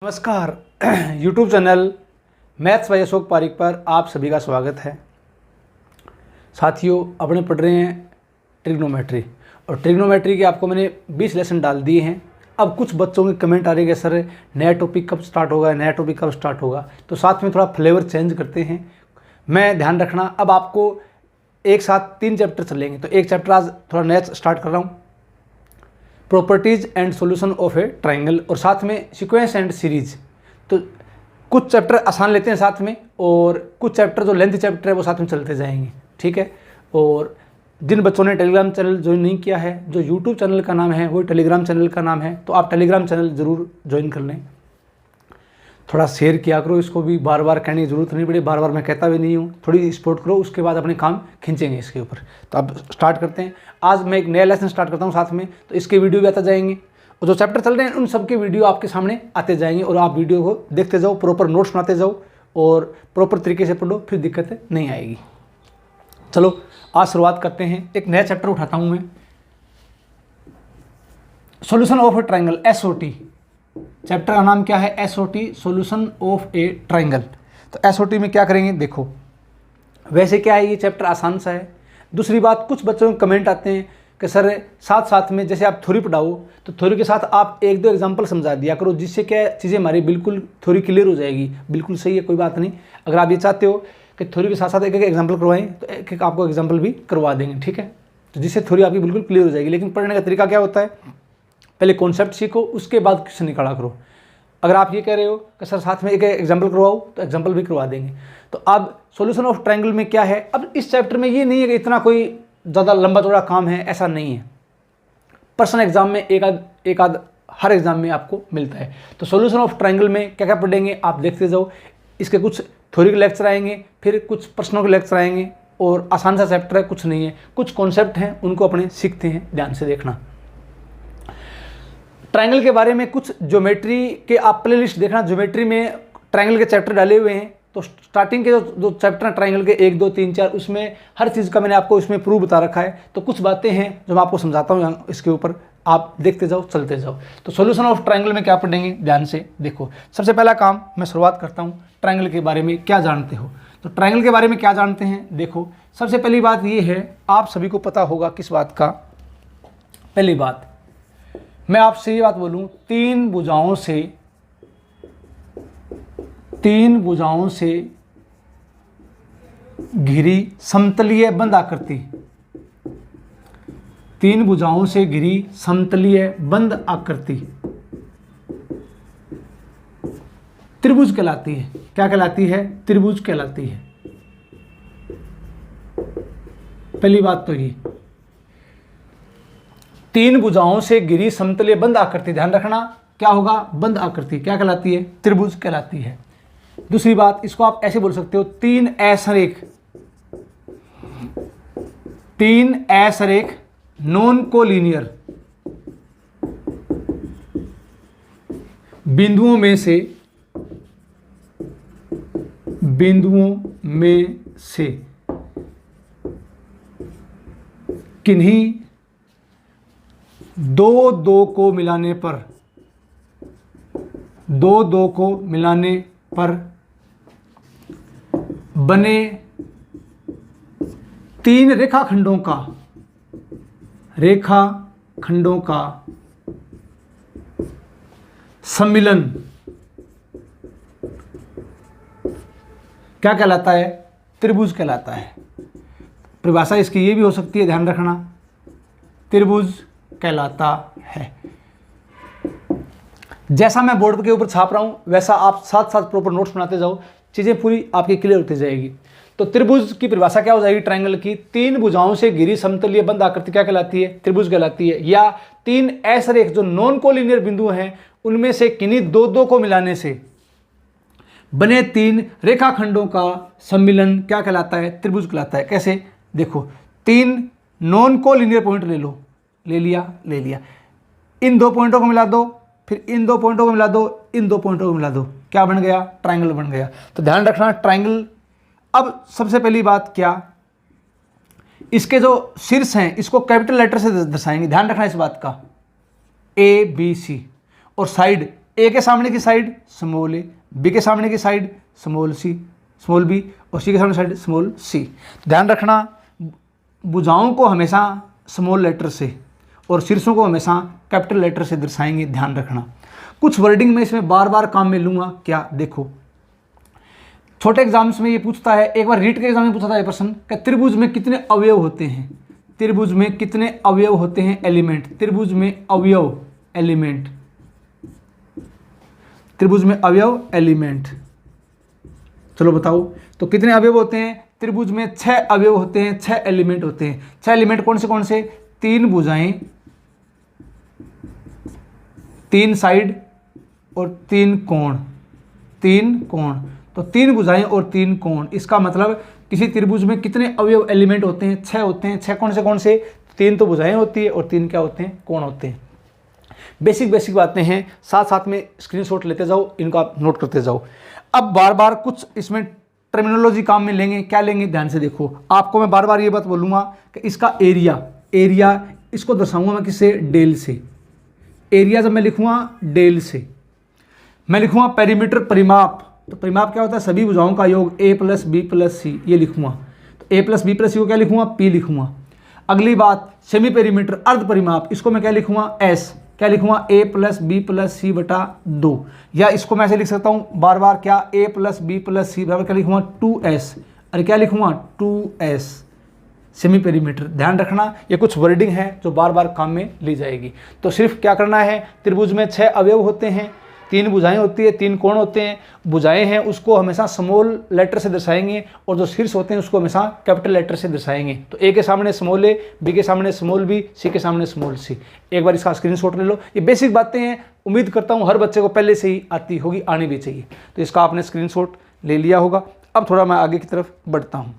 नमस्कार YouTube channel maths by Ashok Parik पर आप सभी का स्वागत है। साथियों, अपने पढ़ रहे हैं ट्रिग्नोमेट्री और ट्रिग्नोमेट्री के आपको मैंने 20 लेसन डाल दिए हैं। अब कुछ बच्चों के कमेंट आ रहे हैं कि सर नया टॉपिक कब स्टार्ट होगा, नया टॉपिक कब स्टार्ट होगा। तो साथ में थोड़ा फ्लेवर चेंज करते हैं। मैं ध्यान रखना, अब आपको एक साथ 3 चैप्टर चलेंगे। तो एक चैप्टर आज थोड़ा नया स्टार्ट कर रहा हूँ, properties and solution of A triangle, और साथ में सीक्वेंस एंड सीरीज। तो कुछ चैप्टर आसान लेते हैं साथ में, और कुछ चैप्टर जो लेंथ चैप्टर है वो साथ में चलते जाएंगे, ठीक है। और जिन बच्चों ने टेलीग्राम चैनल ज्वाइन नहीं किया है, जो यूट्यूब चैनल का नाम है वो टेलीग्राम चैनल का नाम है, तो आप टेलीग्राम चैनल ज़रूर ज्वाइन कर लें। थोड़ा शेयर किया करो, इसको भी बार बार कहने की ज़रूरत नहीं पड़ी, बार बार मैं कहता भी नहीं हूँ। थोड़ी सपोर्ट करो, उसके बाद अपने काम खींचेंगे इसके ऊपर। तो अब स्टार्ट करते हैं। आज मैं एक नया लेसन स्टार्ट करता हूँ साथ में, तो इसके वीडियो भी आते जाएंगे, और जो चैप्टर चल रहे हैं उन सब के वीडियो आपके सामने आते जाएंगे, और आप वीडियो को देखते जाओ, प्रॉपर नोट्स बनाते जाओ और प्रॉपर तरीके से पढ़ो, फिर दिक्कत नहीं आएगी। चलो आज शुरुआत करते हैं। एक नया चैप्टर उठाता हूँ मैं, solution of A triangle, SOT। Chapter का नाम क्या है? SOT, solution of A triangle. तो SOT में क्या करेंगे देखो। वैसे क्या है, ये चैप्टर आसान सा है। दूसरी बात, कुछ बच्चों के कमेंट आते हैं कि सर साथ साथ में जैसे आप थ्योरी पढ़ाओ तो थ्योरी के साथ आप 1-2 एग्जांपल समझा दिया करो, जिससे क्या चीज़ें हमारी बिल्कुल थ्योरी क्लियर हो जाएगी। बिल्कुल सही है, कोई बात नहीं। अगर आप ये चाहते हो कि थ्योरी के साथ साथ एक एग्जाम्पल करवाएं तो एक आपको एग्जाम्पल भी करवा देंगे, ठीक है। तो जिससे थ्योरी आपकी बिल्कुल क्लियर हो जाएगी। लेकिन पढ़ने का तरीका क्या होता है, पहले कॉन्सेप्ट सीखो, उसके बाद क्वेश्चन निकाला करो। अगर आप ये कह रहे हो कि सर साथ में एक एग्जाम्पल करवाओ, तो एग्जाम्पल भी करवा देंगे। तो अब सॉल्यूशन ऑफ ट्रायंगल में क्या है, अब इस चैप्टर में ये नहीं है कि इतना कोई ज़्यादा लंबा चौड़ा काम है, ऐसा नहीं है। पर्सनल एग्जाम में एक आध हर एग्जाम में आपको मिलता है। तो सॉल्यूशन ऑफ ट्रायंगल में क्या क्या पढ़ेंगे आप देखते जाओ। इसके कुछ थ्योरी के लेक्चर आएंगे, फिर कुछ प्रश्नों के लेक्चर आएंगे, और आसान सा चैप्टर है, कुछ नहीं है। कुछ कॉन्सेप्ट हैं उनको अपने सीखते हैं, ध्यान से देखना। ट्रायंगल के बारे में कुछ ज्योमेट्री के आप प्लेलिस्ट देखना, ज्योमेट्री में ट्रायंगल के चैप्टर डाले हुए हैं। तो स्टार्टिंग के जो चैप्टर हैं ट्रायंगल के 1, 2, 3, 4, उसमें हर चीज़ का मैंने आपको इसमें प्रूफ बता रखा है। तो कुछ बातें हैं जो मैं आपको समझाता हूँ यहाँ, इसके ऊपर आप देखते जाओ, चलते जाओ। तो सॉल्यूशन ऑफ ट्रायंगल में क्या पढ़ेंगे, ध्यान से देखो। सबसे पहला काम मैं शुरुआत करता हूँ, ट्रायंगल के बारे में क्या जानते हो। तो ट्रायंगल के बारे में क्या जानते हैं देखो। सबसे पहली बात ये है, आप सभी को पता होगा किस बात का। पहली बात मैं आपसे ये बात बोलूं, तीन भुजाओं से घिरी समतलीय बंद आकृति, तीन भुजाओं से घिरी समतलीय बंद आकृति त्रिभुज कहलाती है। क्या कहलाती है? त्रिभुज कहलाती है। पहली बात तो ये, तीन भुजाओं से घिरी समतलीय बंद आकृति, ध्यान रखना क्या होगा, बंद आकृति क्या कहलाती है? त्रिभुज कहलाती है। दूसरी बात, इसको आप ऐसे बोल सकते हो, तीन असरेख नॉन कोलिनियर बिंदुओं में से किन्हीं दो को मिलाने पर बने तीन रेखाखंडों का सम्मिलन क्या कहलाता है? त्रिभुज कहलाता है। परिभाषा इसकी ये भी हो सकती है, ध्यान रखना, त्रिभुज कहलाता है। जैसा मैं बोर्ड के ऊपर छाप रहा हूं वैसा आप साथ साथ प्रॉपर नोट्स बनाते जाओ, चीजें पूरी आपकी क्लियर होती जाएगी। तो त्रिभुज की परिभाषा क्या हो जाएगी ट्रायंगल की? तीन भुजाओं से घिरी समतलीय बंद आकृति क्या कहलाती है? त्रिभुज कहलाती है। या तीन असरेख जो नॉन कोलिनियर बिंदु हैं उनमें से किन्हीं दो को मिलाने से बने तीन रेखाखंडों का सम्मिलन क्या कहलाता है? त्रिभुज कहलाता है। कैसे देखो, तीन नॉन कोलिनियर पॉइंट ले लिया, इन 2 पॉइंटों को मिला दो, फिर इन 2 पॉइंटों को मिला दो, इन 2 पॉइंटों को मिला दो, क्या बन गया? ट्रायंगल बन गया। तो ध्यान रखना ट्रायंगल। अब सबसे पहली बात क्या, इसके जो शीर्ष हैं इसको कैपिटल लेटर से दर्शाएंगे, ध्यान रखना इस बात का, A B C, और साइड ए के सामने की साइड स्मॉल ए, बी के सामने की side small C, small B, और सी के सामने साइड स्मॉल सी। ध्यान रखना भुजाओं को हमेशा स्मॉल लेटर से और शीर्षों को हमेशा कैपिटल लेटर से दर्शाएंगे। ध्यान रखना कुछ वर्डिंग में इसमें बार बार काम में लूँगा। क्या देखो, छोटे एग्जाम्स में ये पूछता है, एक बार रीट के एग्जाम में पूछा था ये प्रश्न कि त्रिभुज में कितने अवयव होते हैं, त्रिभुज में कितने अवयव होते हैं, एलिमेंट, त्रिभुज में अवयव एलिमेंट, त्रिभुज में अवयव एलिमेंट। चलो बताओ तो कितने अवयव होते हैं? त्रिभुज में 6 अवयव होते हैं, 6 एलिमेंट होते हैं। 6 एलिमेंट कौन से? 3 भुजाएं, 3 साइड और 3 कोण, 3 कोण। तो 3 भुजाएं और 3 कोण, इसका मतलब किसी त्रिभुज में कितने अवयव एलिमेंट होते हैं? 6 होते हैं। 6 कौन से? 3 तो भुजाएं होती है और 3 क्या होते हैं? कोण होते हैं। बेसिक बातें हैं, साथ साथ में स्क्रीनशॉट लेते जाओ, इनको आप नोट करते जाओ। अब बार बार कुछ इसमें टर्मिनोलॉजी काम में लेंगे। क्या लेंगे? ध्यान से देखो, आपको मैं बार बार ये बात बोलूँगा कि इसका एरिया इसको दर्शाऊंगा मैं किससे? डेल से। एरिया जब मैं लिखूँगा डेल से, मैं लिखूँगा पेरीमीटर परिमाप। तो परिमाप क्या होता है? सभी भुजाओं का योग a + b + c, ये लिखूँगा। तो a + b + c को क्या लिखूँगा? p लिखूँगा। अगली बात सेमी पेरीमीटर अर्ध परिमाप, इसको मैं क्या लिखूँगा? s। क्या लिखूँगा? a + b + c बटा 2, या इसको मैं ऐसे लिख सकता हूँ बार बार, क्या? a + b + c बराबर क्या लिखूँगा? 2s। अरे क्या लिखूँगा? 2s semi perimeter. ध्यान रखना ये कुछ वर्डिंग है जो बार बार काम में ली जाएगी। तो सिर्फ क्या करना है, त्रिभुज में 6 अवयव होते हैं, 3 भुजाएं होती है, 3 कोण होते हैं। भुजाएं हैं उसको हमेशा स्मॉल लेटर से दर्शाएंगे और जो शीर्ष होते हैं उसको हमेशा कैपिटल लेटर से दर्शाएंगे। तो ए के सामने स्मॉल ए, बी के सामने स्मॉल बी, सी के सामने स्मॉल सी। एक बार इसका स्क्रीनशॉट ले लो। ये बेसिक बातें हैं, उम्मीद करता हूँ हर बच्चे को पहले से ही आती होगी, आनी भी चाहिए। तो इसका आपने स्क्रीनशॉट ले लिया होगा। अब थोड़ा मैं आगे की तरफ बढ़ता हूँ।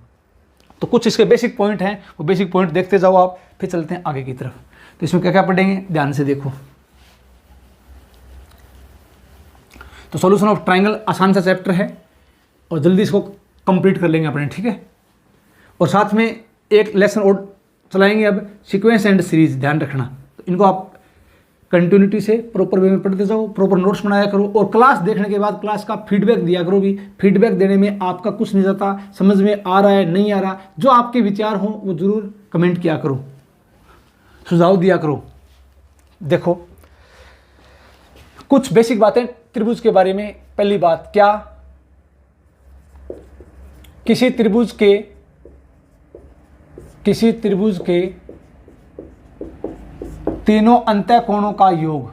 तो कुछ इसके बेसिक पॉइंट हैं, वो बेसिक पॉइंट देखते जाओ आप, फिर चलते हैं आगे की तरफ। तो इसमें क्या क्या पढ़ेंगे, ध्यान से देखो। तो सॉल्यूशन ऑफ ट्रायंगल आसान सा चैप्टर है और जल्दी इसको कंप्लीट कर लेंगे अपने, ठीक है। और साथ में एक लेसन और चलाएंगे अब, सीक्वेंस एंड सीरीज। ध्यान रखना, तो इनको आप कंटिन्यूटी से प्रॉपर वे में पढ़ते जाओ, प्रॉपर नोट्स बनाया करो और क्लास देखने के बाद क्लास का फीडबैक दिया करो भी। फीडबैक देने में आपका कुछ नहीं जाता, समझ में आ रहा है नहीं आ रहा, जो आपके विचार हो वो जरूर कमेंट किया करो, सुझाव दिया करो। देखो कुछ बेसिक बातें त्रिभुज के बारे में। पहली बात, क्या किसी त्रिभुज के तीनों अंतः कोणों का योग,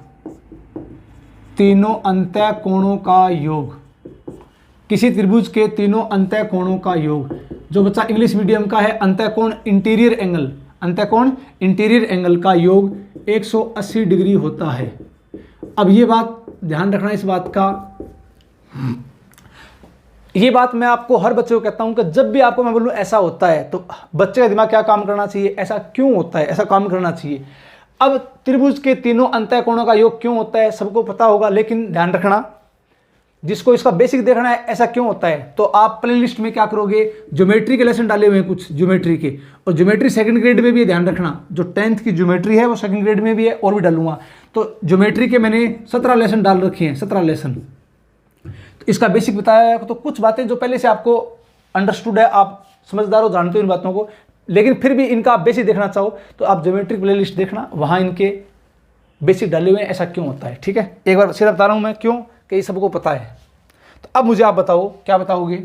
तीनों अंतः कोणों का योग, किसी त्रिभुज के तीनों अंतः कोणों का योग। जो बच्चा इंग्लिश मीडियम का है, अंतः कोण इंटीरियर एंगल, अंतः कोण इंटीरियर एंगल का योग 180 डिग्री होता है। अब ये बात ध्यान रखना, इस बात का, ये बात मैं आपको हर बच्चे को कहता हूं कि जब भी आपको मैं बोलूं ऐसा होता है तो बच्चे का दिमाग क्या काम करना चाहिए, ऐसा क्यों होता है, ऐसा काम करना चाहिए। अब त्रिभुज के तीनों अंतः कोणों का योग क्यों होता है सबको पता होगा, लेकिन ध्यान रखना जिसको इसका बेसिक देखना है ऐसा क्यों होता है, तो आप प्ले लिस्ट में क्या करोगे, ज्योमेट्री के लेसन डाले हुए हैं कुछ ज्योमेट्री के, और ज्योमेट्री सेकंड ग्रेड में भी है। ध्यान रखना जो 10th की ज्योमेट्री है वो सेकंड ग्रेड में भी है और भी डालूंगा। तो ज्योमेट्री के मैंने 17 लेसन डाल रखे हैं, 17 लेसन। तो इसका बेसिक बताया है। तो कुछ बातें जो पहले से आपको अंडरस्टूड है, आप समझदार हो, जानते हो इन बातों को, लेकिन फिर भी इनका आप बेसिक देखना चाहो तो आप ज्योमेट्री प्ले लिस्ट देखना, वहाँ इनके बेसिक डाले हुए हैं ऐसा क्यों होता है। ठीक है, एक बार सिर्फ बता रहा हूँ मैं क्यों, कि सबको पता है। तो अब मुझे आप बताओ क्या बताओगे,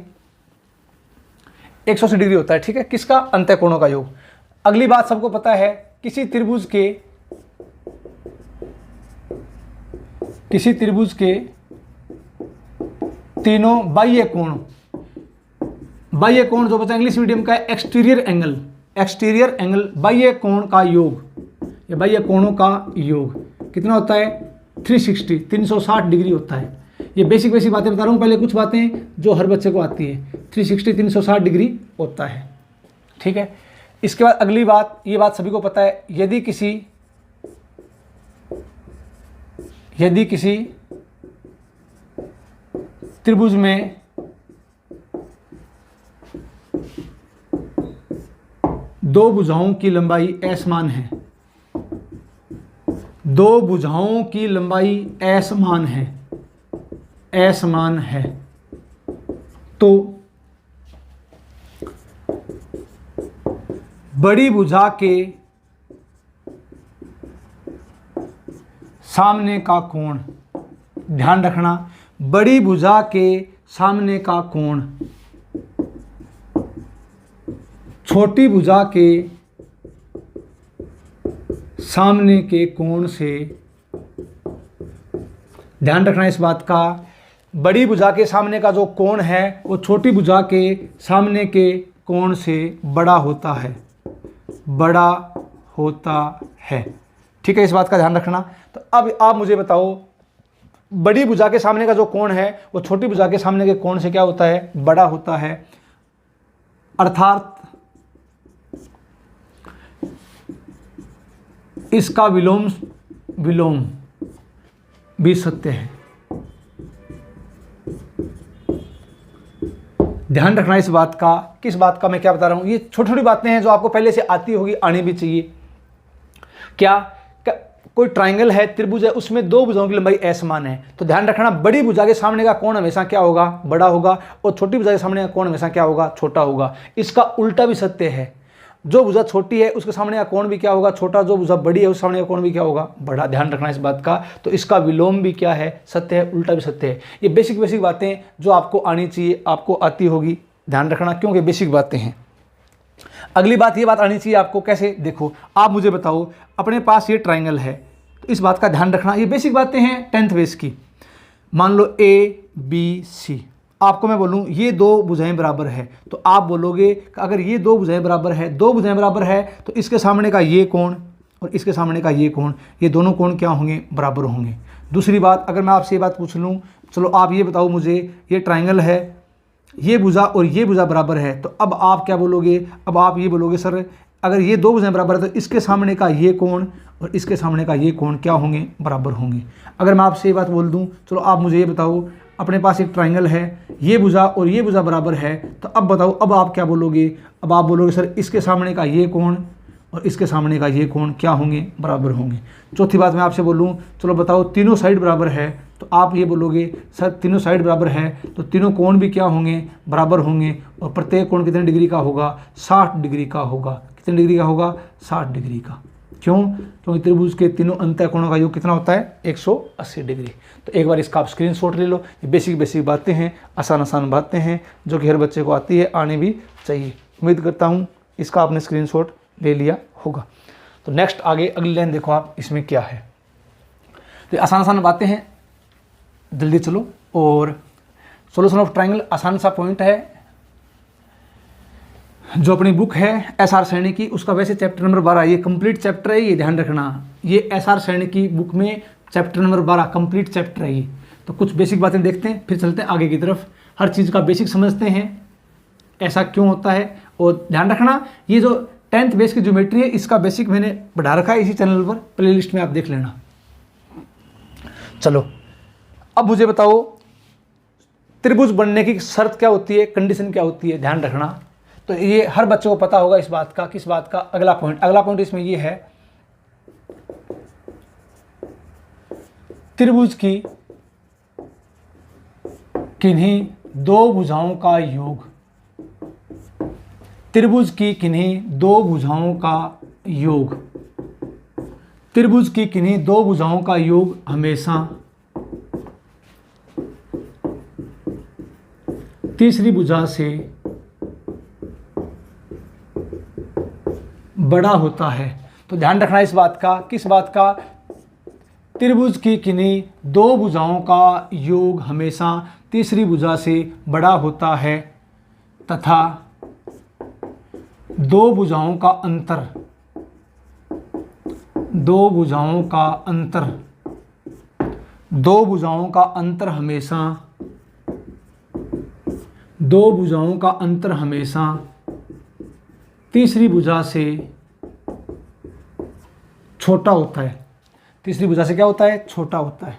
180 डिग्री होता है, ठीक है, किसका, अंतः कोणों का योग। अगली बात सबको पता है, किसी त्रिभुज के तीनों बाह्य कोण, बाह्य कोण जो बचा इंग्लिश मीडियम का है एक्सटीरियर एंगल, एक्सटीरियर एंगल बाह्य कोण का योग, या बाह्य कोणों का योग कितना होता है, 360 डिग्री होता है। ये बेसिक बातें बता रहा हूँ, पहले कुछ बातें जो हर बच्चे को आती है, 360 डिग्री होता है, ठीक है। इसके बाद अगली बात, ये बात सभी को पता है, यदि किसी त्रिभुज में दो भुजाओं की लंबाई असमान है, दो भुजाओं की लंबाई असमान है, असमान है तो बड़ी भुजा के सामने का कोण, ध्यान रखना, बड़ी भुजा के सामने का कोण छोटी भुजा के सामने के कोण से, ध्यान रखना इस बात का, बड़ी भुजा के सामने का जो कोण है वो छोटी भुजा के सामने के कोण से बड़ा होता है, बड़ा होता है। ठीक है, इस बात का ध्यान रखना। तो अब आप मुझे बताओ, बड़ी भुजा के सामने का जो कोण है वो छोटी भुजा के सामने के कोण से क्या होता है, बड़ा होता है, अर्थात इसका विलोम भी सत्य है। ध्यान रखना इस बात का। किस बात का मैं क्या बता रहा हूं, ये छोटी छोटी बातें हैं जो आपको पहले से आती होगी, आनी भी चाहिए। क्या कोई ट्रायंगल है, त्रिभुज है, उसमें दो भुजाओं की लंबाई असमान है, तो ध्यान रखना बड़ी भुजा के सामने का कोण हमेशा क्या होगा, बड़ा होगा, और छोटी भुजा के सामने का कोण हमेशा क्या होगा, छोटा होगा। इसका उल्टा भी सत्य है, जो भुजा छोटी है उसके सामने का कोण भी क्या होगा, छोटा, जो भुजा बड़ी है उस सामने का कोण भी क्या होगा, बड़ा। ध्यान रखना इस बात का। तो इसका विलोम भी क्या है, सत्य है, उल्टा भी सत्य है। ये बेसिक बातें जो आपको आनी चाहिए, आपको आती होगी, ध्यान रखना, क्योंकि बेसिक बातें हैं। अगली बात, ये बात आनी चाहिए आपको, कैसे, देखो आप मुझे बताओ, अपने पास ये ट्राइंगल है, तो इस बात का ध्यान रखना, ये बेसिक बातें हैं 10th बेस की। मान लो ABC, आपको मैं बोलूँ ये दो भुजाएं बराबर है, तो आप बोलोगे कि अगर ये दो भुजाएं बराबर है, दो भुजाएं बराबर है, तो इसके सामने का ये कोण और इसके सामने का ये कोण, ये दोनों कोण क्या होंगे, बराबर होंगे। दूसरी बात, अगर मैं आपसे ये बात पूछ लूँ, चलो आप ये बताओ मुझे, ये ट्राइंगल है, ये भुजा और ये भुजा बराबर है, तो अब आप क्या बोलोगे, अब आप ये बोलोगे सर अगर ये दो भुजाएं बराबर है तो इसके सामने का ये कोण और इसके सामने का ये कोण क्या होंगे, बराबर होंगे। अगर मैं आपसे ये बात बोल दूं, चलो आप मुझे ये बताओ, अपने पास एक ट्राइंगल है, ये भुजा और ये भुजा बराबर है, तो अब बताओ, अब आप क्या बोलोगे, अब आप बोलोगे सर इसके सामने का ये कोण और इसके सामने का ये कोण क्या होंगे, बराबर होंगे। चौथी बात मैं आपसे बोलूँ, चलो बताओ तीनों साइड बराबर है, तो आप ये बोलोगे सर तीनों साइड बराबर है तो तीनों कोण भी क्या होंगे, बराबर होंगे, और प्रत्येक कोण कितने डिग्री का होगा, 60 डिग्री का होगा। कितने डिग्री का होगा, 60 डिग्री का। क्यों, क्योंकि त्रिभुज के तीनों अंतः कोणों का योग कितना होता है, 180 डिग्री। तो एक बार इसका आप स्क्रीनशॉट ले लो। ये बेसिक बातें हैं, आसान बातें हैं जो कि हर बच्चे को आती है, आने भी चाहिए। उम्मीद करता हूँ इसका आपने स्क्रीनशॉट ले लिया होगा। तो नेक्स्ट आगे अगली लाइन देखो आप, इसमें क्या है। तो आसान बातें हैं, जल्दी चलो। और सॉल्यूशन ऑफ ट्रायंगल आसान सा पॉइंट है, जो अपनी बुक है SR सैनी की, उसका वैसे चैप्टर नंबर 12 ये कंप्लीट चैप्टर है, ये ध्यान रखना। ये SR सैनी की बुक में चैप्टर नंबर 12 कंप्लीट चैप्टर है ये। तो कुछ बेसिक बातें देखते हैं, फिर चलते हैं आगे की तरफ। हर चीज़ का बेसिक समझते हैं, ऐसा क्यों होता है। और ध्यान रखना, ये जो 10th बेस की ज्योमेट्री है, इसका बेसिक मैंने बढ़ा रखा है इसी चैनल पर, प्लेलिस्ट में आप देख लेना। चलो अब मुझे बताओ, त्रिभुज बनने की शर्त क्या होती है, कंडीशन क्या होती है, ध्यान रखना। तो ये हर बच्चे को पता होगा इस बात का। किस बात का, अगला पॉइंट इसमें ये है, त्रिभुज की किन्हीं दो भुजाओं का योग, त्रिभुज की किन्हीं दो भुजाओं का योग, त्रिभुज की किन्हीं दो भुजाओं का योग हमेशा तीसरी भुजा से बड़ा होता है। तो ध्यान रखना इस बात का। किस बात का, त्रिभुज की किन्हीं दो भुजाओं का योग हमेशा तीसरी भुजा से बड़ा होता है तथा दो भुजाओं का अंतर, दो भुजाओं का अंतर, दो भुजाओं का अंतर हमेशा, दो भुजाओं का अंतर हमेशा तीसरी भुजा से छोटा होता है। तीसरी भुजा से क्या होता है, छोटा होता है।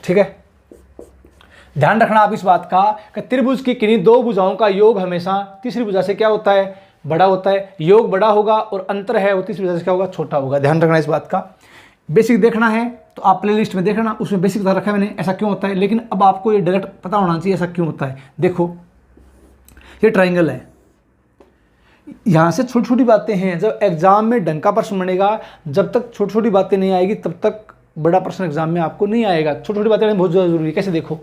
ठीक है, ध्यान रखना आप इस बात का कि त्रिभुज की किन्हीं दो भुजाओं का योग हमेशा तीसरी भुजा से क्या होता है, बड़ा होता है, योग बड़ा होगा और अंतर है वो तीसरी भुजा से क्या होगा, छोटा होगा। ध्यान रखना इस बात का। बेसिक देखना है तो आप प्लेलिस्ट में देखना, उसमें बेसिक बता रखा है मैंने ऐसा क्यों होता है, लेकिन अब आपको ये डायरेक्ट पता होना चाहिए ऐसा क्यों होता है। देखो ये ट्राइंगल है, यहाँ से छोटी छोटी बातें हैं, जब एग्जाम में ढंग का प्रश्न बनेगा, जब तक छोटी छोटी बातें नहीं आएगी तब तक बड़ा प्रश्न एग्जाम में आपको नहीं आएगा। छोटी छोटी बातें बहुत ज़्यादा जरूरी है। कैसे देखो,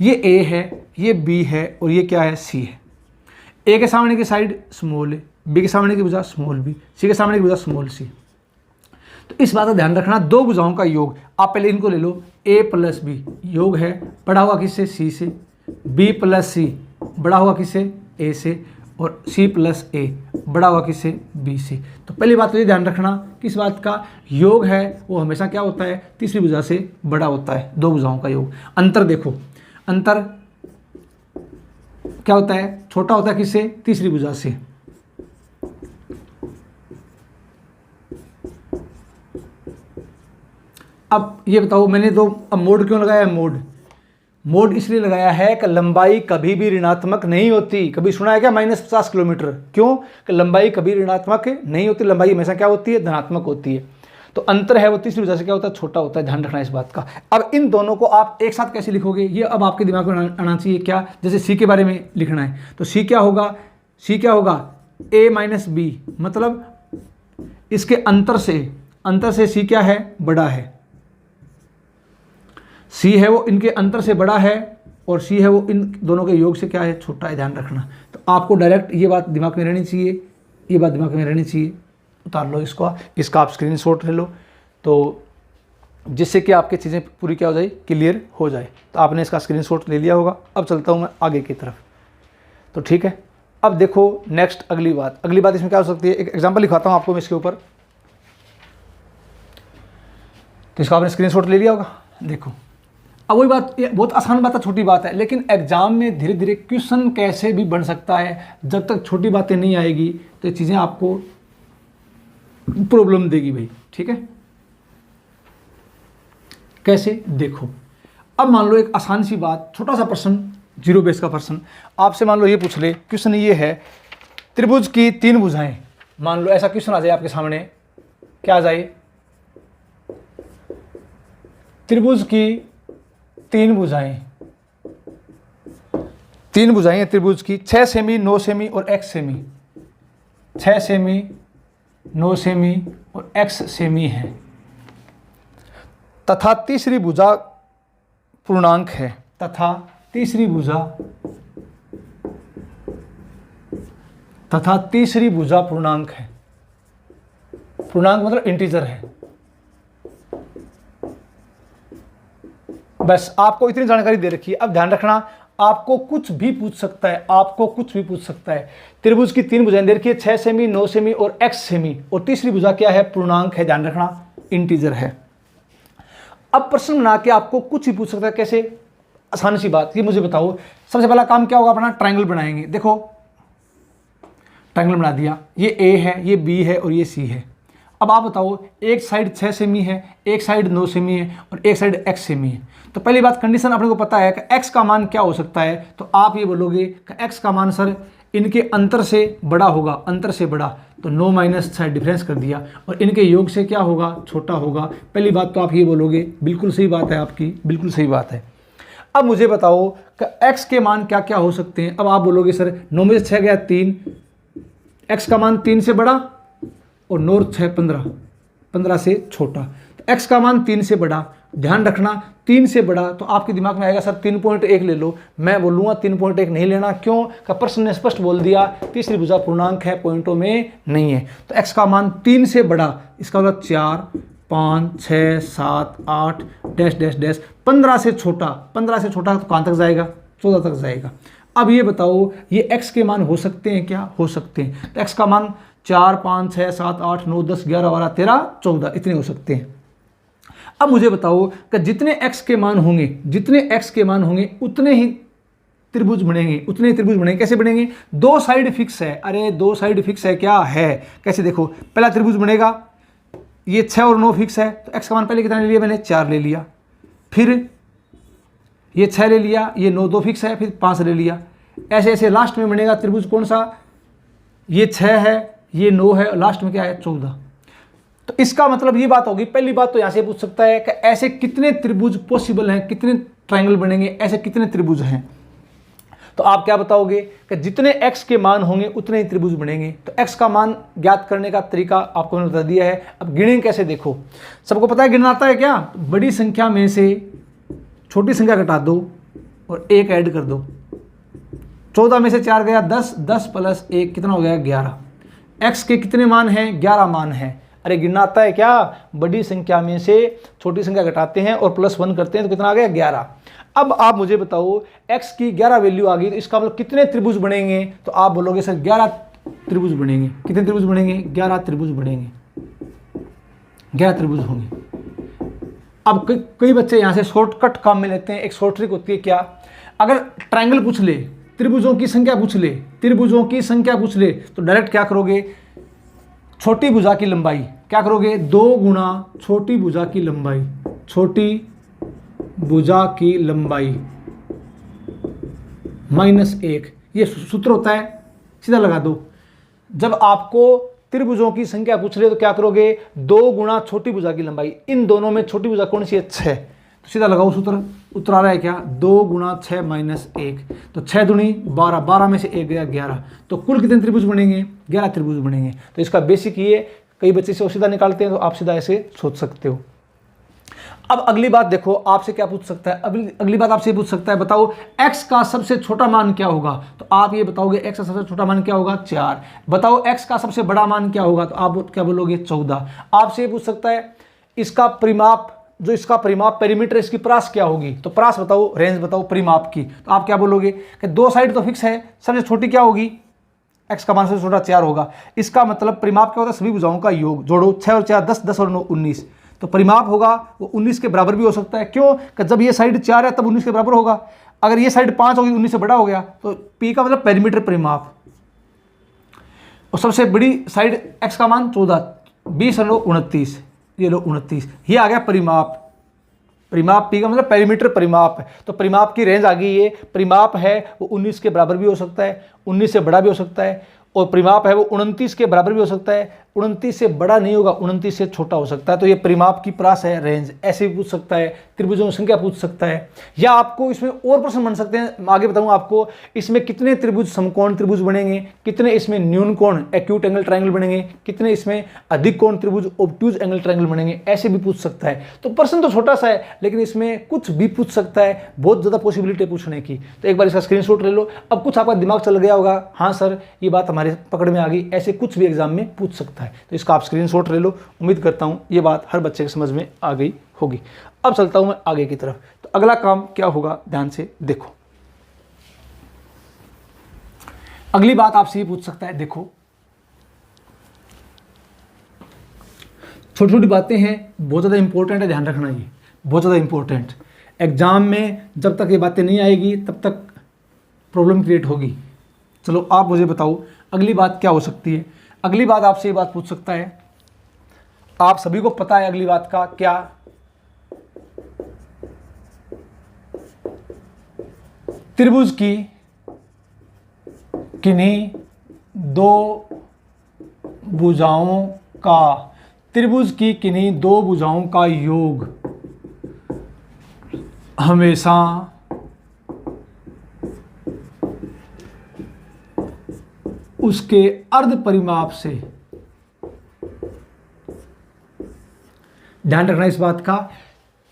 ये ए है, ये बी है और ये क्या है, सी है। ए के सामने की साइड स्मॉल है, बी के सामने की भुजा स्मॉल बी, सी के सामने की भुजा स्मॉल सी। तो इस बात का ध्यान रखना, दो भुजाओं का योग, आप पहले इनको ले लो, ए प्लस बी योग है, बड़ा हुआ किससे, सी से, बी प्लस सी बड़ा हुआ किससे, ए से, और सी प्लस ए बड़ा हुआ किससे, बी से। तो पहली बात तो ये ध्यान रखना, किस बात का, योग है वो हमेशा क्या होता है, तीसरी भुजा से बड़ा होता है, दो भुजाओं का योग। अंतर देखो, अंतर क्या होता है, छोटा होता है किससे, तीसरी भुजा से। अब ये बताओ, मैंने तो अब मोड क्यों लगाया है, मोड इसलिए लगाया है कि लंबाई कभी भी ऋणात्मक नहीं होती। कभी सुना है क्या -50 किलोमीटर, क्यों, कि लंबाई कभी ऋणात्मक नहीं होती, लंबाई हमेशा क्या होती है, धनात्मक होती है। तो अंतर है वो तीसरी वजह से क्या होता है, छोटा होता है। ध्यान रखना इस बात का। अब इन दोनों को आप एक साथ कैसे लिखोगे, ये अब आपके दिमाग में आना चाहिए। क्या, जैसे सी के बारे में लिखना है तो सी क्या होगा, a माइनस बी, मतलब इसके अंतर से सी क्या है, बड़ा है। सी है वो इनके अंतर से बड़ा है और सी है वो इन दोनों के योग से क्या है, छोटा है। ध्यान रखना। तो आपको डायरेक्ट ये बात दिमाग में रहनी चाहिए, ये बात दिमाग में रहनी चाहिए। उतार लो इसका आप स्क्रीनशॉट ले लो, तो जिससे कि आपकी चीज़ें पूरी क्या हो जाए, क्लियर हो जाए। तो आपने इसका स्क्रीनशॉट ले लिया होगा। अब चलता हूँ मैं आगे की तरफ। तो ठीक है, अब देखो नेक्स्ट अगली बात इसमें क्या हो सकती है। एक एग्जांपल लिखाता हूँ आपको मैं इसके ऊपर। तो इसका आपने स्क्रीनशॉट ले लिया होगा। देखो अब वही बात, ये बहुत आसान बात है, छोटी बात है, लेकिन एग्जाम में धीरे धीरे क्वेश्चन कैसे भी बन सकता है। जब तक छोटी बातें नहीं आएगी तो ये चीज़ें आपको प्रॉब्लम देगी भाई। ठीक है, कैसे देखो, अब मान लो एक आसान सी बात, छोटा सा प्रश्न, जीरो बेस का प्रश्न आपसे मान लो ये पूछ ले। क्वेश्चन ये है, त्रिभुज की 3 भुजाएं, मान लो ऐसा क्वेश्चन आ जाए आपके सामने, क्या आ जाए, त्रिभुज की 3 भुजाएं त्रिभुज की 6 सेमी, 9 सेमी और x सेमी, 6 सेमी, 9 सेमी और x सेमी है, तथा तीसरी भुजा पूर्णांक है, तथा तीसरी भुजा पूर्णांक है। पूर्णांक मतलब इंटीजर है। बस आपको इतनी जानकारी दे रखी है। अब ध्यान रखना, आपको कुछ भी पूछ सकता है। त्रिभुज की 3 भुजाएं दे रखी है, 6 सेमी, 9 सेमी और x सेमी, और तीसरी भुजा क्या है, पूर्णांक है। ध्यान रखना, इंटीजर है। अब प्रश्न बना के आपको कुछ भी पूछ सकता है। कैसे, आसान सी बात, ये मुझे बताओ। सबसे पहला काम क्या होगा अपना, ट्रायंगल बनाएंगे। देखो ट्रायंगल बना दिया, ये a है, ये b है और ये c है। अब आप बताओ, एक साइड 6 सेमी है, एक साइड 9 सेमी है और एक साइड x सेमी है। तो पहली बात, कंडीशन अपने को पता है कि x का मान क्या हो सकता है। तो आप ये बोलोगे कि x का मान सर इनके अंतर से बड़ा होगा, अंतर से बड़ा, तो 9 माइनस 6 डिफरेंस कर दिया, और इनके योग से क्या होगा, छोटा होगा। पहली बात तो आप ये बोलोगे, बिल्कुल सही बात है आपकी, बिल्कुल सही बात है। अब मुझे बताओ कि x के मान क्या क्या हो सकते हैं। अब आप बोलोगे सर 9 में से 6 गया 3, x का मान 3 से बड़ा और 9 और 6 15, 15 से छोटा। तो x का मान 3 से बड़ा। ध्यान रखना, 3 से बड़ा, तो आपके दिमाग में आएगा सर 3.1 ले लो। मैं बोलूँगा 3.1 नहीं लेना, क्यों, का प्रश्न ने स्पष्ट बोल दिया तीसरी भुजा पूर्णांक है, पॉइंटों में नहीं है। तो x का मान 3 से बड़ा, इसका मतलब 4, 5, 6, 7, 8 डैश डैश डैश, 15 से छोटा। 15 से छोटा तो कहाँ तक जाएगा, 14 तक जाएगा। अब ये बताओ, ये x के मान हो सकते हैं क्या, हो सकते हैं। तो x का मान 4, 5, 6, 7, 8, 9, 10, 11, 12, 13, 14 इतने हो सकते हैं। अब मुझे बताओ कि जितने x के मान होंगे उतने ही त्रिभुज बनेंगे। कैसे बनेंगे, 2 साइड फिक्स है। अरे 2 साइड फिक्स है, क्या है, कैसे देखो, पहला त्रिभुज बनेगा, ये 6 और 9 फिक्स है, तो x का मान पहले कितना ले लिया मैंने, 4 ले लिया, फिर ये 6 ले लिया, ये 9 2 फिक्स है, फिर 5 ले लिया। ऐसे ऐसे लास्ट में बनेगा त्रिभुज कौन सा, ये 6 है, ये 9 है और लास्ट में क्या है 14। तो इसका मतलब ये बात होगी, पहली बात तो यहाँ से पूछ सकता है कि ऐसे कितने त्रिभुज पॉसिबल हैं, कितने ट्रायंगल बनेंगे, ऐसे कितने त्रिभुज हैं। तो आप क्या बताओगे कि जितने x के मान होंगे उतने ही त्रिभुज बनेंगे। तो x का मान ज्ञात करने का तरीका आपको मैंने बता दिया है। अब गिनें कैसे, देखो सबको पता है गिनना आता है क्या, बड़ी संख्या में से छोटी संख्या घटा दो और 1 ऐड कर दो। 14 में से 4 गया 10, 10 प्लस 1 कितना हो गया 11। x के कितने मान हैं, 11 मान हैं। अरे गिनना आता है क्या, बड़ी संख्या में से छोटी संख्या घटाते हैं और +1 करते हैं तो कितना आ गया 11। अब आप मुझे बताओ x की 11 वैल्यू आ गई तो इसका मतलब कितने त्रिभुज बनेंगे। तो आप बोलोगे सर 11 त्रिभुज बनेंगे। कितने त्रिभुज बनेंगे, 11 त्रिभुज बनेंगे, 11 त्रिभुज होंगे। अब कई बच्चे यहाँ से शॉर्टकट काम में लेते हैं। एक शॉर्ट ट्रिक होती है क्या, अगर ट्रायंगल पूछ ले, त्रिभुजों की संख्या पूछ ले, त्रिभुजों की संख्या पूछ ले तो डायरेक्ट क्या करोगे, छोटी भुजा की लंबाई क्या करोगे, 2 गुणा छोटी भुजा की लंबाई, छोटी भुजा की लंबाई -1। ये सूत्र होता है, सीधा लगा दो। जब आपको त्रिभुजों की संख्या पूछ रहे तो क्या करोगे, 2 गुणा छोटी भुजा की लंबाई। इन दोनों में छोटी भुजा कौन सी है, 6। तो सीधा लगाओ सूत्र, उत्तर आ रहा है क्या, 2 गुणा 6 -1। तो 6 दूनी 12, 12 में से 1 गया 11। तो कुल कितने त्रिभुज बनेंगे, 11 त्रिभुज बनेंगे। तो इसका बेसिक ये, कई बच्चे से सीधा निकालते हैं तो आप सीधा ऐसे सोच सकते हो। अब अगली बात देखो, आपसे क्या पूछ सकता है, अगली बात आपसे पूछ सकता है, बताओ x का सबसे छोटा मान क्या होगा। तो आप ये बताओगे x का सबसे छोटा मान क्या होगा, 4। बताओ x का सबसे बड़ा मान क्या होगा, तो आप क्या बोलोगे 14। आपसे ये पूछ सकता है इसका परिमाप, जो इसका परिमाप पेरीमीटर, इसकी प्रास क्या होगी। तो प्रास बताओ, रेंज बताओ परिमाप की। तो आप क्या बोलोगे कि 2 साइड तो फिक्स है, सबसे छोटी क्या होगी, x का मान सबसे छोटा 4 होगा। इसका मतलब परिमाप क्या होता है, सभी भुजाओं का योग। जोड़ो 6 और 4 10, 10 और 9 19। तो परिमाप होगा वो 19 के बराबर भी हो सकता है। क्यों कि जब ये साइड 4 है तब 19 के बराबर होगा। अगर ये साइड 5 होगी 19 से बड़ा हो गया, तो P का मतलब पेरीमीटर परिमाप। और सबसे बड़ी साइड x का मान 14, 20 और 9 29, ये लो 29, ये आ गया परिमाप। परिमाप P का मतलब पेरीमीटर परिमाप है। तो परिमाप की रेंज आ गई, ये परिमाप है वो 19 के बराबर भी हो सकता है, 19 से बड़ा भी हो सकता है, और परिमाप है वो 29 के बराबर भी हो सकता है, 29 से बड़ा नहीं होगा, 29 से छोटा हो सकता है। तो ये परिमाप की प्रास है, रेंज। ऐसे भी पूछ सकता है, त्रिभुजों की संख्या पूछ सकता है, या आपको इसमें और प्रश्न बन सकते हैं। मैं आगे बताऊंगा आपको, इसमें कितने त्रिभुज समकोण त्रिभुज बनेंगे, कितने इसमें न्यून कोण एक्यूट एंगल ट्रायंगल बनेंगे, कितने इसमें अधिक कोण त्रिभुज ऑब्ट्यूज एंगल ट्रायंगल बनेंगे, ऐसे भी पूछ सकता है। तो प्रश्न तो छोटा सा है लेकिन इसमें कुछ भी पूछ सकता है, बहुत ज़्यादा पॉसिबिलिटी पूछने की। तो एक बार इसका स्क्रीनशॉट ले लो। अब कुछ आपका दिमाग चल गया होगा, हाँ सर ये बात हमारे पकड़ में आ गई, ऐसे कुछ भी एग्जाम में पूछ सकता है। तो इसका आप स्क्रीनशॉट ले लो। उम्मीद करता हूँ ये बात हर बच्चे के समझ में आ गई होगी। अब चलता हूँ मैं आगे की तरफ। तो अगला काम क्या होगा, ध्यान से देखो। अगली बात आपसे ये पूछ सकता है, देखो छोटी छोटी बातें हैं, बहुत ज़्यादा इंपॉर्टेंट है, ध्यान रखना। ये बहुत ज़्यादा इंपॉर्टेंट, एग्जाम में जब तक ये बातें नहीं आएगी तब तक प्रॉब्लम क्रिएट होगी। चलो आप मुझे बताओ अगली बात क्या हो सकती है। अगली बात आपसे ये बात पूछ सकता है, आप सभी को पता है अगली बात का क्या, त्रिभुज की किन्हीं 2 भुजाओं का, त्रिभुज की किन्हीं 2 भुजाओं का योग हमेशा उसके अर्ध परिमाप से, ध्यान रखना इस बात का,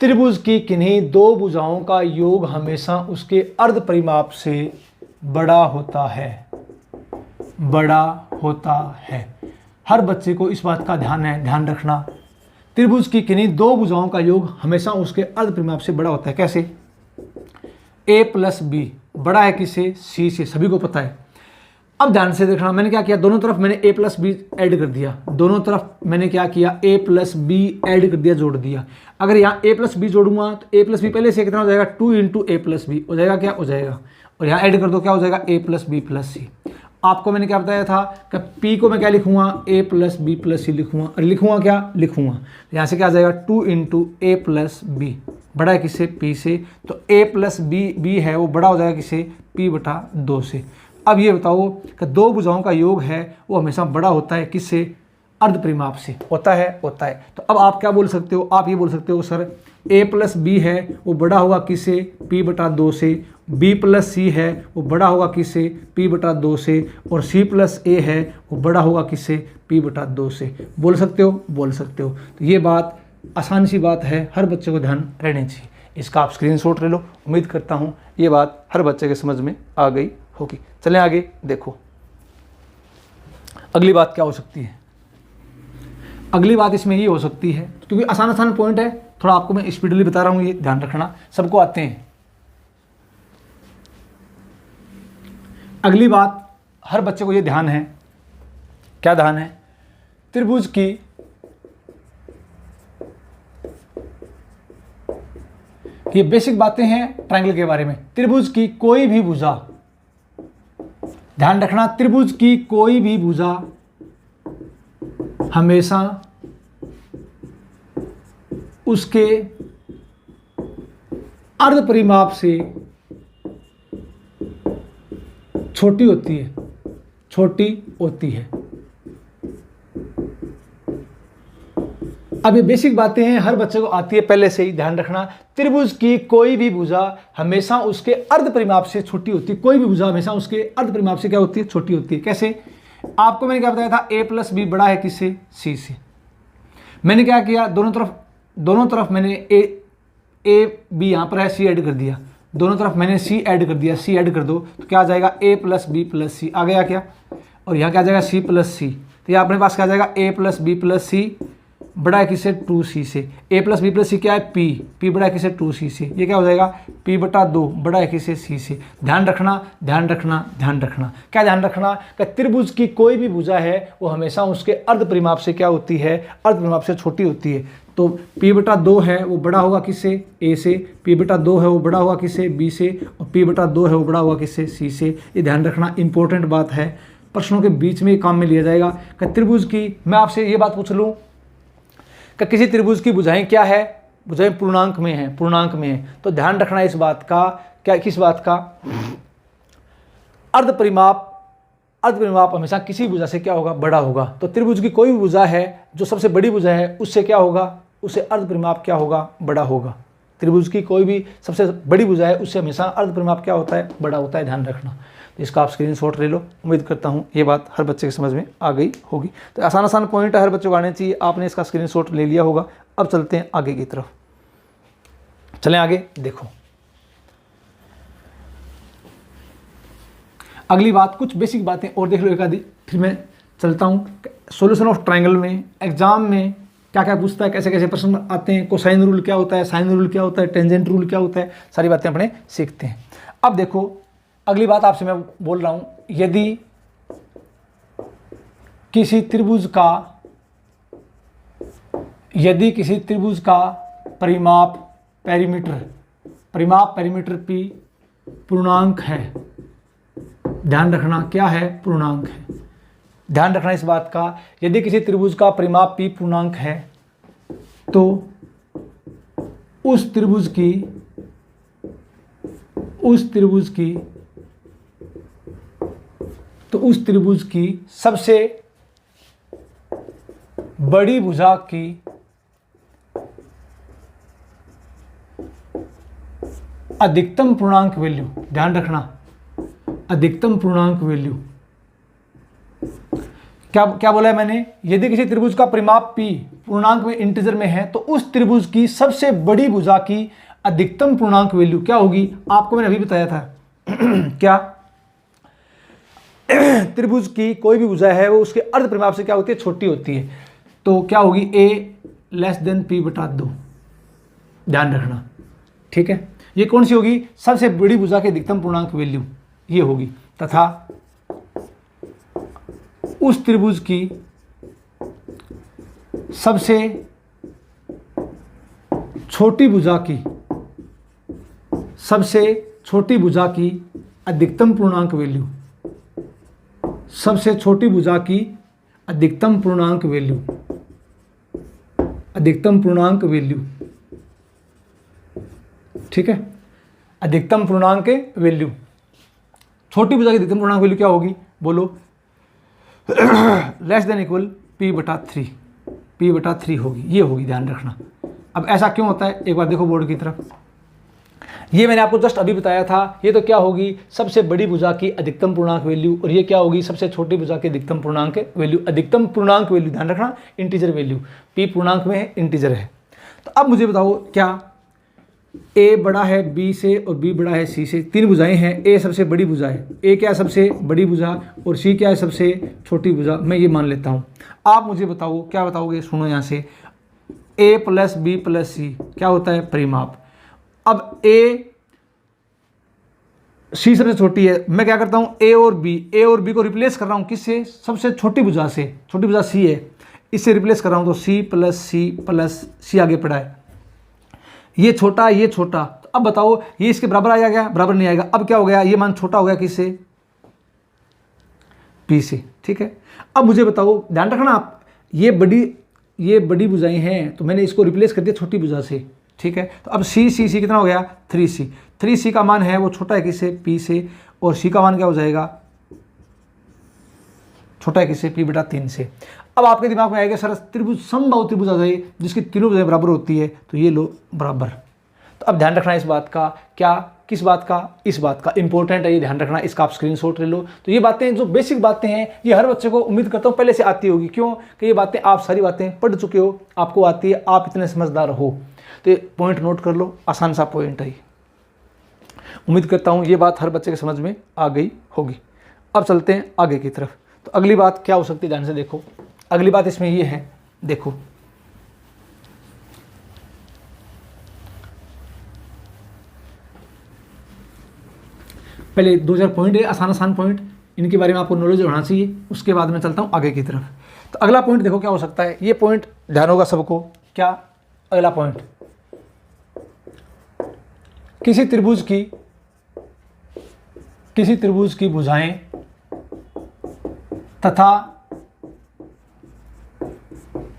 त्रिभुज की किन्हीं 2 भुजाओं का योग हमेशा उसके अर्ध परिमाप से बड़ा होता है, बड़ा होता है। हर बच्चे को इस बात का ध्यान रखना। त्रिभुज की किन्हीं 2 भुजाओं का योग हमेशा उसके अर्ध परिमाप से बड़ा होता है। कैसे, a + b बड़ा है किससे, c से, सभी को पता है। अब ध्यान से देखना, मैंने क्या किया, दोनों तरफ मैंने a + b ऐड कर दिया, दोनों तरफ मैंने क्या किया, a + b ऐड कर दिया, जोड़ दिया। अगर यहाँ a + b जोड़ूंगा तो a + b पहले से कितना हो जाएगा, 2 × a + b हो जाएगा, क्या हो जाएगा, और यहाँ ऐड कर दो क्या हो जाएगा, a + b + c। आपको मैंने क्या बताया था कि p को मैं क्या लिखूंगा, a + b + c लिखूंगा, और लिखूंगा क्या, लिखूंगा यहाँ से क्या आ जाएगा, 2 × a + b, बड़ा है किससे, p से। तो a + b है वो बड़ा हो जाएगा किससे, p/2 से। अब ये बताओ कि दो भुजाओं का योग है वो हमेशा बड़ा होता है किससे? अर्ध परिमाप से। होता है। तो अब आप क्या बोल सकते हो? आप ये बोल सकते हो सर a प्लस बी है वो बड़ा होगा किससे? p बटा 2 से। b प्लस सी है वो बड़ा होगा किससे? p बटा 2 से। और c प्लस ए है वो बड़ा होगा किससे? p बटा 2 से। बोल सकते हो? बोल सकते हो। तो ये बात आसान सी बात है, हर बच्चे को ध्यान रहनी चाहिए। इसका आप स्क्रीनशॉट ले लो। उम्मीद करता हूँ ये बात हर बच्चे के समझ में आ गई होगी। चलें आगे देखो अगली बात क्या हो सकती है। अगली बात इसमें ये हो सकती है, क्योंकि आसान पॉइंट है, थोड़ा आपको मैं स्पीडली बता रहा हूँ, ये ध्यान रखना, सबको आते हैं। अगली बात हर बच्चे को ये ध्यान है, क्या ध्यान है? त्रिभुज की ये बेसिक बातें हैं ट्रायंगल के बारे में। त्रिभुज की कोई भी भुजा, ध्यान रखना, त्रिभुज की कोई भी भुजा हमेशा उसके अर्ध परिमाप से छोटी होती है। अब ये बेसिक बातें हैं, हर बच्चे को आती है पहले से ही, ध्यान रखना। त्रिभुज की कोई भी भुजा हमेशा उसके अर्ध परिमाप से छोटी होती है। कोई भी भुजा हमेशा उसके अर्ध परिमाप से क्या होती है? छोटी होती है। कैसे? आपको मैंने क्या बताया था? a प्लस बी बड़ा है किससे? c से। मैंने क्या किया? दोनों तरफ मैंने a b यहाँ पर है, c ऐड कर दिया। दोनों तरफ मैंने c ऐड कर दिया। c ऐड कर दो तो क्या आ जाएगा? a प्लस बी प्लस सी आ गया क्या? और यहाँ क्या आ जाएगा? c प्लस सी। तो यहाँ अपने पास क्या आ जाएगा? a प्लस बी प्लस सी बड़ा है किससे? 2c से। a प्लस बी प्लस सी क्या है? p बड़ा है किससे? 2c से। ये क्या हो जाएगा? p बटा 2 बड़ा है किससे? c से। ध्यान रखना। क्या ध्यान रखना? कि त्रिभुज की कोई भी भुजा है वो हमेशा उसके अर्ध परिमाप से क्या होती है? अर्ध परिमाप से छोटी होती है। तो p बटा 2 है वो बड़ा होगा किससे? a से। p बटा 2 है वो बड़ा होगा किससे? b से। और p बटा 2 है वो बड़ा होगा किससे? c से। ये ध्यान रखना, इंपॉर्टेंट बात है, प्रश्नों के बीच में काम में लिया जाएगा। कि त्रिभुज की, मैं आपसे ये बात पूछ लूँ कि किसी त्रिभुज की भुजाएं क्या है? भुजाएं पूर्णांक में है। तो ध्यान रखना इस बात का, क्या, किस बात का? अर्ध परिमाप हमेशा किसी भुजा से क्या होगा? बड़ा होगा। तो त्रिभुज की कोई भी भुजा है जो सबसे बड़ी भुजा है उससे क्या होगा? उससे अर्ध परिमाप क्या होगा? बड़ा होगा। त्रिभुज की कोई भी सबसे बड़ी भुजा है उससे हमेशा अर्ध परिमाप क्या होता है? बड़ा होता है। ध्यान रखना। तो इसका आप स्क्रीनशॉट ले लो। उम्मीद करता हूँ ये बात हर बच्चे के समझ में आ गई होगी। तो आसान पॉइंट हर बच्चों को आने चाहिए। आपने इसका स्क्रीनशॉट ले लिया होगा। अब चलते हैं आगे की तरफ। चलें आगे देखो। अगली बात, कुछ बेसिक बातें और देख लो एक आधी, फिर मैं चलता हूँ। सॉल्यूशन ऑफ ट्रायंगल में एग्जाम में क्या क्या पूछता है, कैसे कैसे प्रश्न आते हैं, कोसाइन रूल क्या होता है, साइन रूल क्या होता है, टेंजेंट रूल क्या होता है, सारी बातें अपने सीखते हैं। अब देखो अगली बात आपसे मैं बोल रहा हूँ, यदि किसी त्रिभुज का परिमाप पेरीमीटर p पूर्णांक है, ध्यान रखना क्या है? पूर्णांक है। ध्यान रखना इस बात का, यदि किसी त्रिभुज का परिमाप p पूर्णांक है तो उस त्रिभुज की सबसे बड़ी भुजा की अधिकतम पूर्णांक वैल्यू, ध्यान रखना, अधिकतम पूर्णांक वैल्यू क्या बोला है मैंने? यदि किसी त्रिभुज का परिमाप p पूर्णांक में इंटीजर में है तो उस त्रिभुज की सबसे बड़ी भुजा की अधिकतम पूर्णांक वैल्यू क्या होगी? आपको मैंने अभी बताया था क्या? त्रिभुज की कोई भी भुजा है वो उसके अर्ध परिमाप से क्या होती है? छोटी होती है। तो क्या होगी? a लेस देन p बटा 2, ध्यान रखना, ठीक है। ये कौन सी होगी? सबसे बड़ी भुजा की अधिकतम पूर्णांक वैल्यू ये होगी। तथा उस त्रिभुज की सबसे छोटी भुजा की अधिकतम पूर्णांक वैल्यू, सबसे छोटी भुजा की अधिकतम पूर्णांक वैल्यू, ठीक है, अधिकतम पूर्णांक वैल्यू। छोटी भुजा की अधिकतम पूर्णांक वैल्यू क्या होगी बोलो, less than equal p/3, p/3 होगी, ये होगी, ध्यान रखना। अब ऐसा क्यों होता है, एक बार देखो बोर्ड की तरफ, ये मैंने आपको जस्ट अभी बताया था, ये तो क्या होगी, सबसे बड़ी भुजा की अधिकतम पूर्णांक वैल्यू, और ये क्या होगी, सबसे छोटी भुजा की अधिकतम पूर्णांक वैल्यू। अधिकतम पूर्णांक वैल्यू ध्यान रखना इंटीजर वैल्यू, p पूर्णांक में है, इंटीजर है। तो अब मुझे बताओ क्या a बड़ा है b से और b बड़ा है c से, तीन भुजाएं हैं, a सबसे बड़ी भुजा है, a क्या है सबसे बड़ी भुजा और c क्या है सबसे छोटी भुजा, मैं ये मान लेता हूँ। आप मुझे बताओ क्या बताओगे, सुनो यहाँ से, a + b + c क्या होता है, परिमाप। अब c सबसे छोटी है, मैं क्या करता हूँ, a और b को रिप्लेस कर रहा हूँ किससे, सबसे छोटी भुजा से, छोटी भुजा c है, इससे रिप्लेस कर रहा हूँ, तो c आगे पड़ा है, ये छोटा ये छोटा। तो अब बताओ ये इसके बराबर आ गया, बराबर नहीं आएगा। अब क्या हो गया, ये मान छोटा हो गया किससे, p से, ठीक है। अब मुझे बताओ, ध्यान रखना आप, ये बड़ी भुजाएं हैं, तो मैंने इसको रिप्लेस कर दिया छोटी भुजा से, ठीक है। तो अब c कितना हो गया, 3c का मान है वो छोटा है किससे, p से, और c का मान क्या हो जाएगा, छोटा है किससे, p/3 से। अब आपके दिमाग में आएगा सर त्रिभुज, समबाहु त्रिभुज आ जाए जिसकी तीनों भुजाएं बराबर होती है, तो ये लो बराबर। तो अब ध्यान रखना इस बात का, क्या, किस बात का, इस बात का, इंपॉर्टेंट है ये, ध्यान रखना, इसका आप स्क्रीनशॉट ले लो। तो ये बातें जो बेसिक बातें हैं, ये हर बच्चे को उम्मीद करता हूँ पहले से आती होगी, क्यों कि ये बातें आप सारी बातें पढ़ चुके हो, आपको आती है, आप इतने समझदार हो। तो ये पॉइंट नोट कर लो, आसान सा पॉइंट है, उम्मीद करता हूँ ये बात हर बच्चे के समझ में आ गई होगी। अब चलते हैं आगे की तरफ। तो अगली बात क्या हो सकती है, ध्यान से देखो, अगली बात इसमें ये है, देखो पहले 2-4 पॉइंट है, आसान पॉइंट, इनके बारे में आपको नॉलेज होना चाहिए, उसके बाद मैं चलता हूँ आगे की तरफ। तो अगला पॉइंट देखो क्या हो सकता है, ये पॉइंट ध्यान होगा सबको, क्या, अगला पॉइंट, किसी त्रिभुज की भुजाएं तथा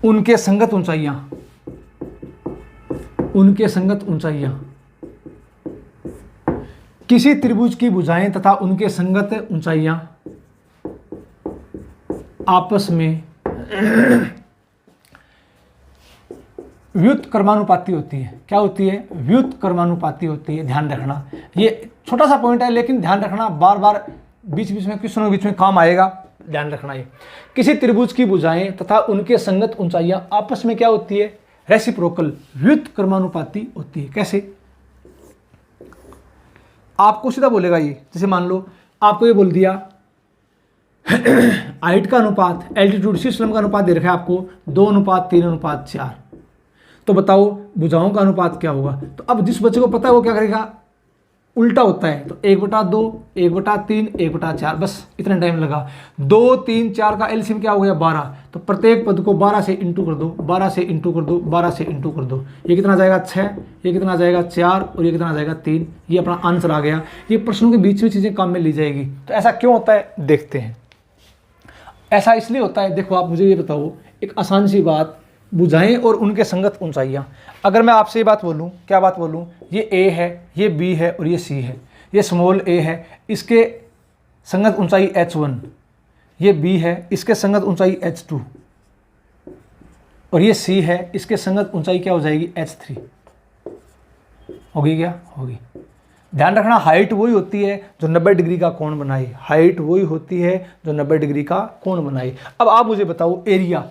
उनके संगत ऊंचाइयां, किसी त्रिभुज की भुजाएं तथा उनके संगत ऊंचाइयां आपस में व्युत्क्रमानुपाती होती है। क्या होती है, व्युत्क्रमानुपाती होती है। ध्यान रखना, ये छोटा सा पॉइंट है, लेकिन ध्यान रखना, बार बार बीच बीच में क्वेश्चनों के बीच में काम आएगा, ध्यान रखना। ये किसी त्रिभुज की भुजाएं तथा उनके संगत ऊंचाइयां आपस में क्या होती है, रेसिप्रोकल, व्युत्क्रमानुपाती होती है। कैसे, आपको सीधा बोलेगा ये, जैसे मान लो आपको ये बोल दिया हाइट का अनुपात, एल्टीट्यूड सिस्टम का अनुपात दे रखा है आपको 2:3:4, तो बताओ भुजाओं का अनुपात क्या होगा। तो अब जिस बच्चे को पता है वो क्या करेगा, उल्टा होता है, तो 1/2, 1/3, 1/4, बस इतना टाइम लगा। 2, 3, 4 का एलसीएम क्या हो गया, 12, तो प्रत्येक पद को 12 से इंटू कर दो, 12 से इंटू कर दो, 12 से इंटू कर दो। ये कितना आ जाएगा 6, ये कितना आ जाएगा 4, और ये कितना आ जाएगा 3। ये अपना आंसर आ गया। ये प्रश्नों के बीच में चीज़ें काम में ली जाएगी। तो ऐसा क्यों होता है, देखते हैं। ऐसा इसलिए होता है, देखो आप मुझे ये बताओ, एक आसान सी बात, भुजाएं और उनके संगत ऊंचाइयां। अगर मैं आपसे ये बात बोलूं, क्या बात बोलूं, ये ए है, ये बी है और ये सी है, ये स्मॉल ए है, इसके संगत ऊंचाई h1, ये बी है, इसके संगत ऊंचाई h2, और ये सी है, इसके संगत ऊंचाई क्या हो जाएगी, h3। होगी क्या, होगी। ध्यान रखना, हाइट वही होती है जो 90 डिग्री का कोण बनाए, हाइट वही होती है जो 90 डिग्री का कोण बनाए। अब आप मुझे बताओ एरिया,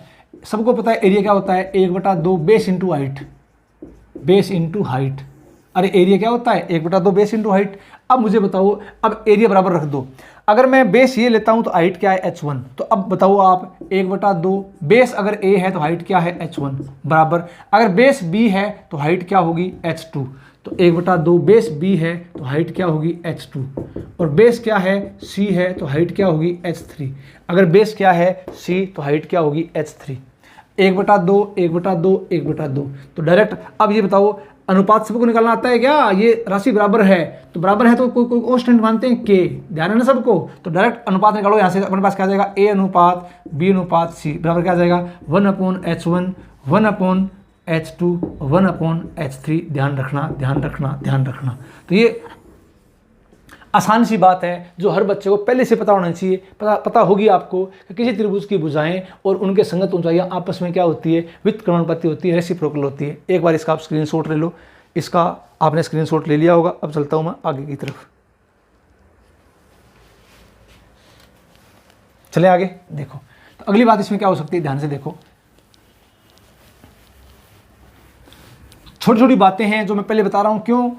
सबको पता है एरिया क्या होता है, 1/2 base into height, base into height. अरे एरिया क्या होता है, 1/2 बेस इंटू हाइट। अब मुझे बताओ, अब एरिया बराबर रख दो, अगर मैं बेस ये लेता हूं तो हाइट क्या है, h1। तो अब बताओ आप, 1/2 बेस अगर a है तो हाइट क्या है, h1, बराबर अगर बेस b है तो हाइट क्या होगी, h2। तो 1/2 बेस b है तो हाइट क्या होगी, h2, और बेस क्या है, c है तो हाइट क्या होगी, h3। अगर बेस क्या है, c तो हाइट क्या होगी, h3। 1/2, 1/2, 1/2। तो डायरेक्ट अब ये बताओ, अनुपात सबको निकालना आता है क्या, ये राशि बराबर है, तो बराबर है तो कोई कांस्टेंट मानते हैं k, ध्यान है ना सबको। तो डायरेक्ट अनुपात निकालो, यहाँ से अपने पास क्या आ जाएगा, a अनुपात b अनुपात c बराबर क्या आ जाएगा, 1/h1, 1/h2, 1/h3। ध्यान रखना, ध्यान रखना, ध्यान रखना। तो ये आसान सी बात है जो हर बच्चे को पहले से पता होना चाहिए। पता होगी आपको कि किसी त्रिभुज की भुजाएं और उनके संगत ऊंचाइयां आपस में क्या होती है, वित्त क्रमानुपाती होती है, रेसिप्रोकल होती है। एक बार इसका आप स्क्रीनशॉट ले लो। इसका आपने स्क्रीनशॉट ले लिया होगा। अब चलता हूं मैं आगे की तरफ। चले आगे। देखो तो अगली बात इसमें क्या हो सकती है, ध्यान से देखो। छोटी छोटी बातें हैं जो मैं पहले बता रहा हूं, क्यों?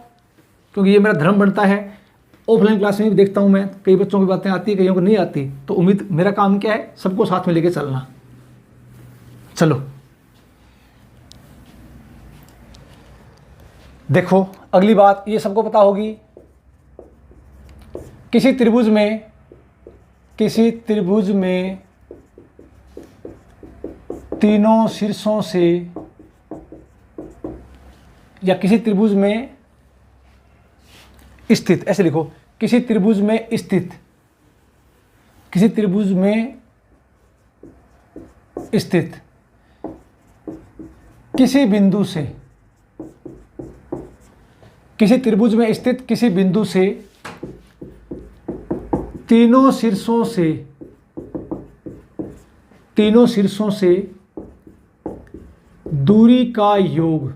क्योंकि ये मेरा धर्म बनता है। ऑफलाइन क्लास में भी देखता हूं मैं, कई बच्चों की बातें आती है, कईयों को नहीं आती। तो उम्मीद, मेरा काम क्या है, सबको साथ में लेके चलना। चलो देखो अगली बात, ये सबको पता होगी। किसी त्रिभुज में तीनों शीर्षों से, या किसी त्रिभुज में स्थित, ऐसे लिखो, किसी त्रिभुज में स्थित किसी बिंदु से, किसी त्रिभुज में स्थित किसी बिंदु से तीनों शीर्षों से दूरी का योग,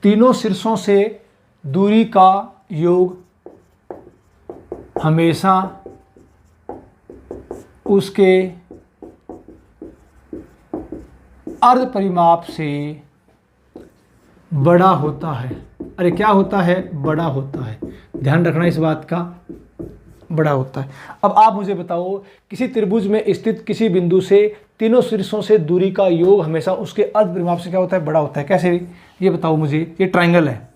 तीनों शीर्षों से दूरी का योग हमेशा उसके अर्ध परिमाप से बड़ा होता है। अरे क्या होता है? बड़ा होता है। ध्यान रखना इस बात का, बड़ा होता है। अब आप मुझे बताओ, किसी त्रिभुज में स्थित किसी बिंदु से तीनों शीर्षों से दूरी का योग हमेशा उसके अर्ध परिमाप से क्या होता है? बड़ा होता है। कैसे? ये बताओ मुझे। ये ट्रायंगल है,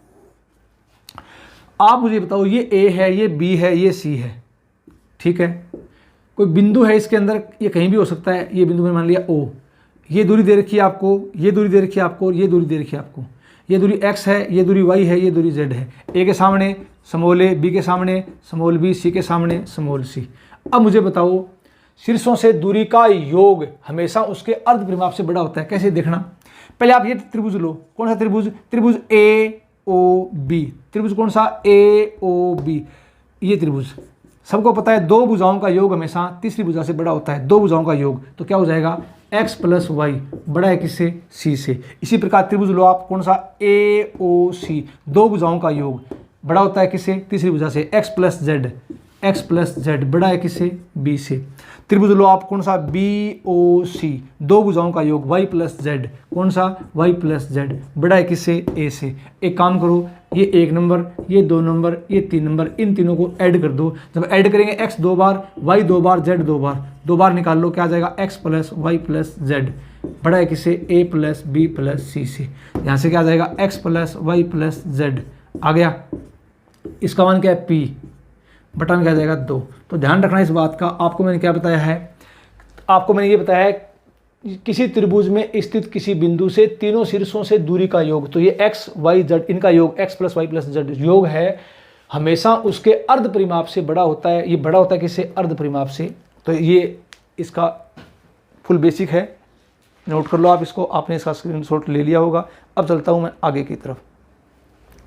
आप मुझे बताओ, ये ए है, ये बी है, ये सी है, ठीक है। कोई बिंदु है इसके अंदर, ये कहीं भी हो सकता है। ये बिंदु मैंने मान लिया ओ, ये दूरी दे रखी है आपको, ये दूरी दे रखी है आपको, और ये दूरी दे रखी है आपको। ये दूरी x है, ये दूरी y है, ये दूरी z है। ए के सामने स्मॉल ए, बी के सामने स्मॉल बी, सी के सामने स्मॉल सी। अब मुझे बताओ, शीर्षों से दूरी का योग हमेशा उसके अर्ध परिमाप से बड़ा होता है। कैसे देखना? पहले आप ये त्रिभुज लो। कौन सा त्रिभुज? त्रिभुज ए ओ बी। त्रिभुज कौन सा? ए ओ बी। ये त्रिभुज सबको पता है, दो भुजाओं का योग हमेशा तीसरी भुजा से बड़ा होता है। दो भुजाओं का योग, तो क्या हो जाएगा? x प्लस वाई बड़ा है किससे? c से। इसी प्रकार त्रिभुज लो आप, कौन सा? ए ओ सी। दो भुजाओं का योग बड़ा होता है किससे? तीसरी भुजा से। x प्लस जेड बड़ा है किससे? b से। त्रिभुज लो आप, कौन सा? बी ओ सी। दो भुजाओं का योग y प्लस जेड, कौन सा? y प्लस जेड बड़ा है किससे? a से। एक काम करो, ये 1 नंबर, ये 2 नंबर, ये 3 नंबर, इन तीनों को ऐड कर दो। जब ऐड करेंगे x 2 बार, y 2 बार, z 2 बार, 2 बार निकाल लो, क्या आ जाएगा? x plus y plus z बड़ा है किससे? a plus b plus c से। यहाँ से क्या आ जाएगा? x plus y plus z आ गया। इसका मान क्या है? p बटा में क्या आ जाएगा? 2। तो ध्यान रखना इस बात का। आपको मैंने क्या बताया है? आपको मैंने ये बताया है, किसी त्रिभुज में स्थित किसी बिंदु से तीनों शीर्षों से दूरी का योग, तो ये x y z, इनका योग x plus y plus z योग है, हमेशा उसके अर्ध परिमाप से बड़ा होता है। ये बड़ा होता है किससे? अर्ध परिमाप से। तो ये इसका फुल बेसिक है, नोट कर लो आप इसको। आपने इसका स्क्रीनशॉट ले लिया होगा। अब चलता हूँ मैं आगे की तरफ।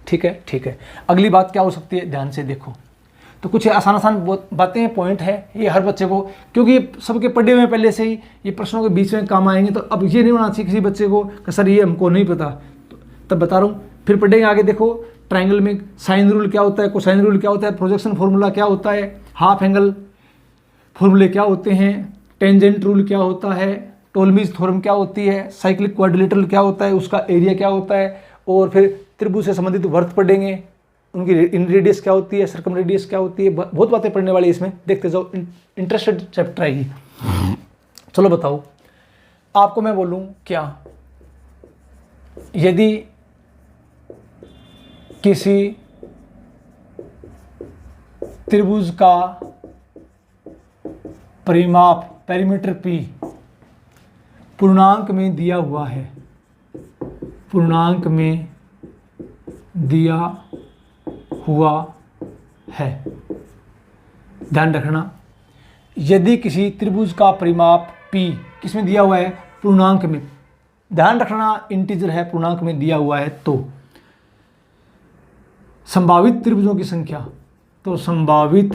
ठीक है, ठीक है। अगली बात क्या हो सकती है? ध्यान से देखो। तो कुछ आसान बातें, पॉइंट है, ये हर बच्चे को, क्योंकि ये सबके पढ़े हुए पहले से ही, ये प्रश्नों के बीच में काम आएंगे। तो अब ये नहीं होना चाहिए किसी बच्चे को कि सर ये हमको नहीं पता, तो तब बता रहा हूँ। फिर पढ़ेंगे आगे। देखो, ट्राइंगल में साइन रूल क्या होता है, कोसाइन रूल क्या होता है, प्रोजेक्शन फॉर्मूला क्या होता है, हाफ एंगल फॉर्मूले क्या होते हैं, टेंजेंट रूल क्या होता है, टोलमीज थ्योरम क्या होती है, साइक्लिक क्वाड्रिलेटरल क्या होता है, उसका एरिया क्या होता है, और फिर त्रिभुज से संबंधित वर्त पढ़ेंगे, उनकी इन रेडियस क्या होती है, सर्कम रेडियस क्या होती है। बहुत बातें पढ़ने वाली इसमें, देखते जाओ, इंटरेस्टेड चैप्टर है ये। चलो बताओ, आपको मैं बोलूं क्या, यदि किसी त्रिभुज का परिमाप पेरीमीटर P पूर्णांक में दिया हुआ है, पूर्णांक में दिया हुआ है, ध्यान रखना, यदि किसी त्रिभुज का परिमाप P किस में दिया हुआ है? पूर्णांक में। ध्यान रखना इंटीजर है, पूर्णांक में दिया हुआ है, तो संभावित त्रिभुजों की संख्या तो संभावित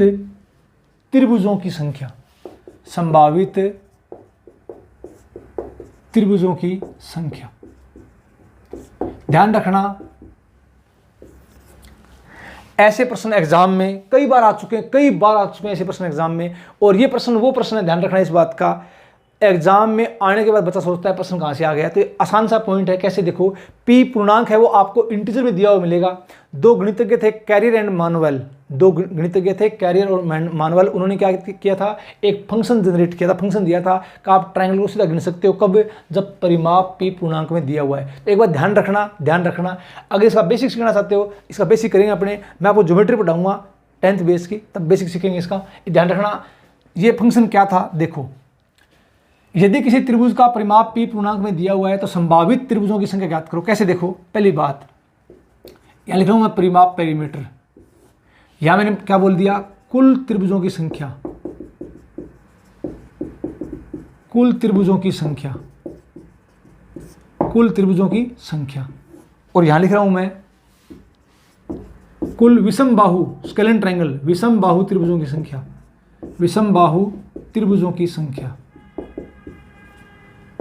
त्रिभुजों की संख्या, संभावित त्रिभुजों की संख्या। ध्यान रखना, ऐसे प्रश्न एग्जाम में कई बार आ चुके हैं ऐसे प्रश्न एग्जाम में। और ये प्रश्न वो प्रश्न है, ध्यान रखना इस बात का, एग्जाम में आने के बाद बच्चा सोचता है प्रश्न कहाँ से आ गया। तो ये आसान सा पॉइंट है। कैसे देखो, पी पूर्णांक है वो आपको इंटीजर में दिया हुआ मिलेगा। दो गणितज्ञ थे, कैरियर एंड मानुअल, दो गणितज्ञ थे कैरियर और मानुअल। उन्होंने क्या किया था, एक फंक्शन जनरेट किया था, फंक्शन दिया था कि आप ट्रायंगल को सीधा गिन सकते हो कब, जब परिमाप पी पूर्णांक में दिया हुआ है। तो एक बार ध्यान रखना। अगर इसका बेसिक सीखना चाहते हो, इसका बेसिक करेंगे अपने, मैं आपको ज्योमेट्री पढ़ाऊंगा 10th बेस की, तब बेसिक सीखेंगे इसका। ध्यान रखना, ये फंक्शन क्या था, देखो यदि किसी त्रिभुज का परिमाप p पूर्णांक में दिया हुआ है तो संभावित त्रिभुजों की संख्या ज्ञात करो। कैसे देखो, पहली बात यहां लिख रहा हूं मैं परिमाप पेरीमीटर, यहां मैंने क्या बोल दिया, कुल त्रिभुजों की संख्या, कुल त्रिभुजों की संख्या, कुल त्रिभुजों की संख्या। और यहां लिख रहा हूं मैं कुल विषम बाहु स्केलेन ट्रायंगल, विषम बाहु त्रिभुजों की संख्या, विषम बाहु त्रिभुजों की संख्या,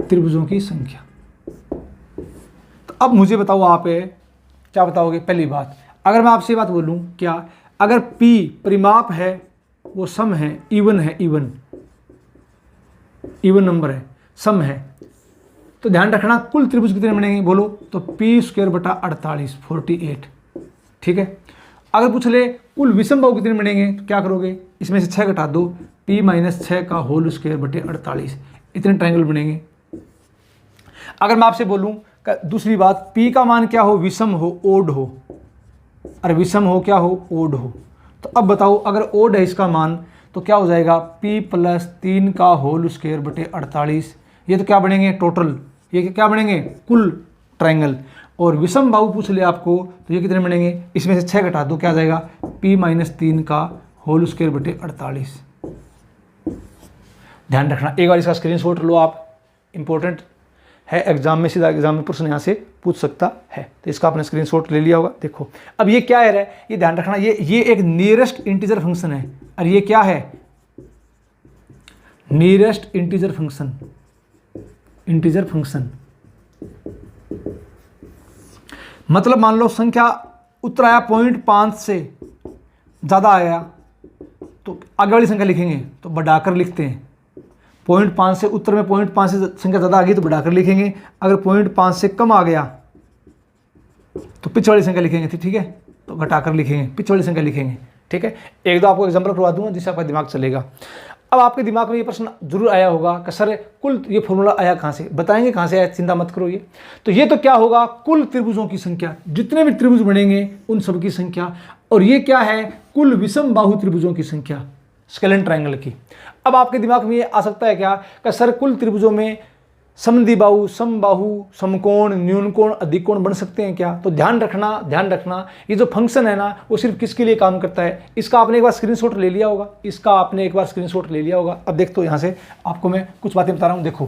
त्रिभुजों की संख्या। तो अब मुझे बताओ, आप क्या बताओगे। पहली बात, अगर मैं आपसे बात बोलूं क्या, अगर P परिमाप है, वो सम है, इवन है, इवन नंबर है, सम है, तो ध्यान रखना कुल त्रिभुज कितने बनेंगे बोलो, तो p² बटा 48 48। ठीक है। अगर पूछ ले कुल विषम बाहु कितने बनेंगे, तो क्या करोगे, इसमें से 6 घटा दो, p-6 का होल स्क्वायर बटे 48, इतने ट्रायंगल बनेंगे। अगर मैं आपसे बोलूं, दूसरी बात, p का मान क्या हो, विषम हो, ओड हो, और विषम हो क्या हो, ओड हो। तो अब बताओ, अगर ओड है इसका मान, तो क्या हो जाएगा, p+3 का होल स्क्वायर बटे 48। ये तो क्या बनेंगे टोटल, ये क्या बनेंगे कुल ट्रायंगल। और विषम बाहु पूछ ले आपको, तो ये कितने बनेंगे, इसमें से 6 घटा दो, क्या जाएगा, p-3 का होल स्क्वायर बटे 48। ध्यान रखना, एक बार इसका स्क्रीनशॉट लो आप, इंपॉर्टेंट है, एग्जाम में सीधा एग्जाम में प्रश्न यहाँ से पूछ सकता है। तो इसका आपने स्क्रीनशॉट ले लिया होगा। देखो अब ये क्या है, ये ध्यान रखना, ये एक नियरेस्ट इंटीजर फंक्शन है, और ये क्या है, nearest integer function, integer function. मतलब मान लो संख्या उत्तर आया 0.5 से ज़्यादा आया, तो आगे वाली संख्या लिखेंगे तो बढ़ाकर लिखते हैं। 0.5 से उत्तर में 0.5 से संख्या ज़्यादा आ गई तो बढ़ाकर लिखेंगे, अगर 0.5 से कम आ गया तो पीछे वाली संख्या लिखेंगे, ठीक है, तो घटाकर लिखेंगे, पीछे वाली संख्या लिखेंगे। ठीक है, एक दो आपको एग्जाम्पल करवा दूंगा जिससे आपका दिमाग चलेगा। अब आपके दिमाग में ये प्रश्न जरूर आया होगा कि सर कुल ये फॉर्मूला आया कहाँ से, बताएंगे कहाँ से आया, चिंता मत करो। ये तो ये तो क्या होगा, कुल त्रिभुजों की संख्या, जितने भी त्रिभुज बनेंगे उन सब की संख्या। और ये क्या है, कुल विषम बाहु त्रिभुजों की संख्या, स्केलेन ट्रायंगल की। अब आपके दिमाग में ये आ सकता है क्या कि सर कुल त्रिभुजों में समद्विबाहु, समबाहु, समकोण, न्यूनकोण, अधिकोण बन सकते हैं क्या। तो ध्यान रखना ये जो फंक्शन है ना, वो सिर्फ किसके लिए काम करता है, इसका आपने एक बार स्क्रीनशॉट ले लिया होगा, इसका आपने एक बार स्क्रीनशॉट ले लिया होगा। अब देख, तो यहां से आपको मैं कुछ बातें बता रहा हूं, देखो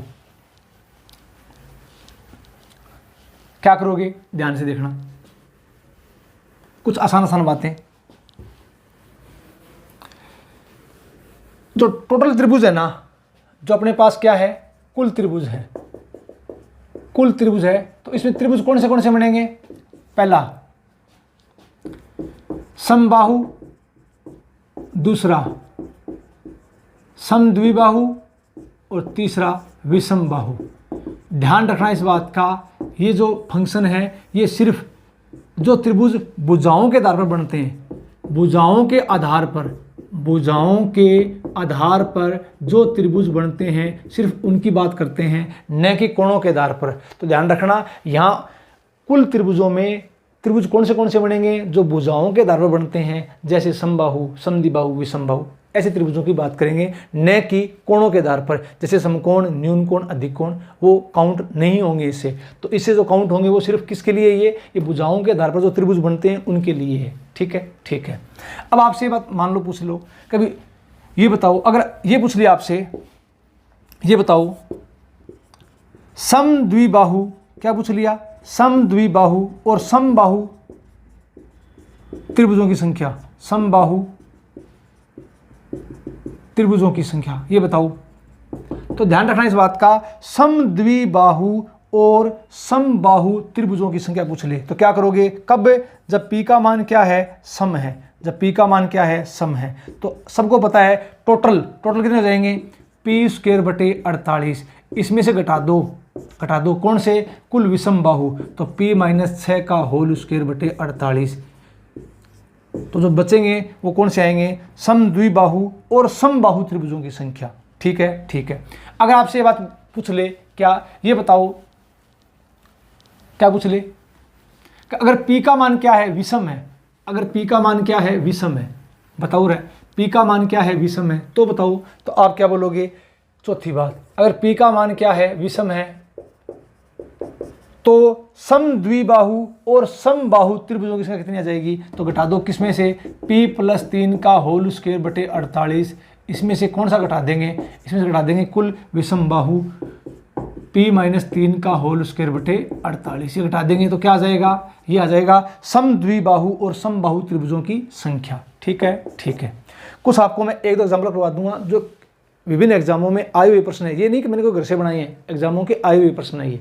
क्या करोगे, ध्यान से देखना, कुछ आसान बातें। जो टोटल त्रिभुज है ना, जो अपने पास क्या है, कुल त्रिभुज है, कुल त्रिभुज है, तो इसमें त्रिभुज कौन से बनेंगे, पहला समबाहु, दूसरा समद्विबाहु, और तीसरा विषम बाहु। ध्यान रखना इस बात का, ये जो फंक्शन है ये सिर्फ जो त्रिभुज भुजाओं के आधार पर बनते हैं, भुजाओं के आधार पर, भुजाओं के आधार पर जो त्रिभुज बनते हैं सिर्फ उनकी बात करते हैं, न कि कोणों के आधार पर। तो ध्यान रखना, यहाँ कुल त्रिभुजों में त्रिभुज कौन से बनेंगे, जो भुजाओं के आधार पर बनते हैं, जैसे समबाहु, समद्विबाहु, विषमबाहु, ऐसे त्रिभुजों की बात करेंगे, न कि कोणों के आधार पर, जैसे समकोण, न्यूनकोण, अधिकोण, वो काउंट नहीं होंगे इससे। तो इससे जो काउंट होंगे वो सिर्फ किसके लिए, ये भुजाओं के आधार पर जो त्रिभुज बनते हैं उनके लिए है। ठीक है। अब आपसे बात मान लो, पूछ लो कभी, ये बताओ, अगर ये पूछ लिया आपसे, ये बताओ समद्विबाहु, क्या पूछ लिया, समद्विबाहु और समबाहु त्रिभुजों की संख्या, समबाहु त्रिभुजों की संख्या, ये बताओ। तो ध्यान रखना इस बात का, समद्विबाहु और समबाहु त्रिभुजों की संख्या पूछ ले तो क्या करोगे, कब, जब p का मान क्या है, सम है, जब p का मान क्या है, सम है। तो सबको पता है टोटल कितने हो जाएंगे, p² / 48, इसमें से घटा दो कौन से, कुल विषम बाहु, तो p-6 का होल स्क्वायर बटे 48। तो जो बचेंगे वो कौन से आएंगे, समद्विबाहु और समबाहु त्रिभुजों की संख्या। ठीक है। अगर आपसे ये बात पूछ ले, क्या ये बताओ, क्या पूछ ले, अगर p का मान क्या है, विषम है, अगर p का मान क्या है, विषम है, बताओ रे, p का मान क्या है, विषम है, तो बताओ, तो आप क्या बोलोगे। चौथी बात, अगर p का मान क्या है, विषम है, तो समद्विबाहु और समबाहु त्रिभुजों की संख्या कितनी आ जाएगी, तो घटा दो, किसमें से, p+3 का होल स्क्वायर बटे 48, इसमें से कौन सा घटा देंगे, इसमें से घटा देंगे कुल विषम बाहु p-3 का होल स्क्वायर बटे 48, ये घटा देंगे तो क्या आ जाएगा, ये आ जाएगा समद्विबाहु और समबाहु त्रिभुजों की संख्या। ठीक है। कुछ आपको मैं एक दो एग्जाम्पल करवा दूंगा जो विभिन्न एग्जामों में आए हुए प्रश्न है, ये नहीं कि मैंने कोई घर से बनाए हैं, एग्जामों के आए हुए प्रश्न है ये।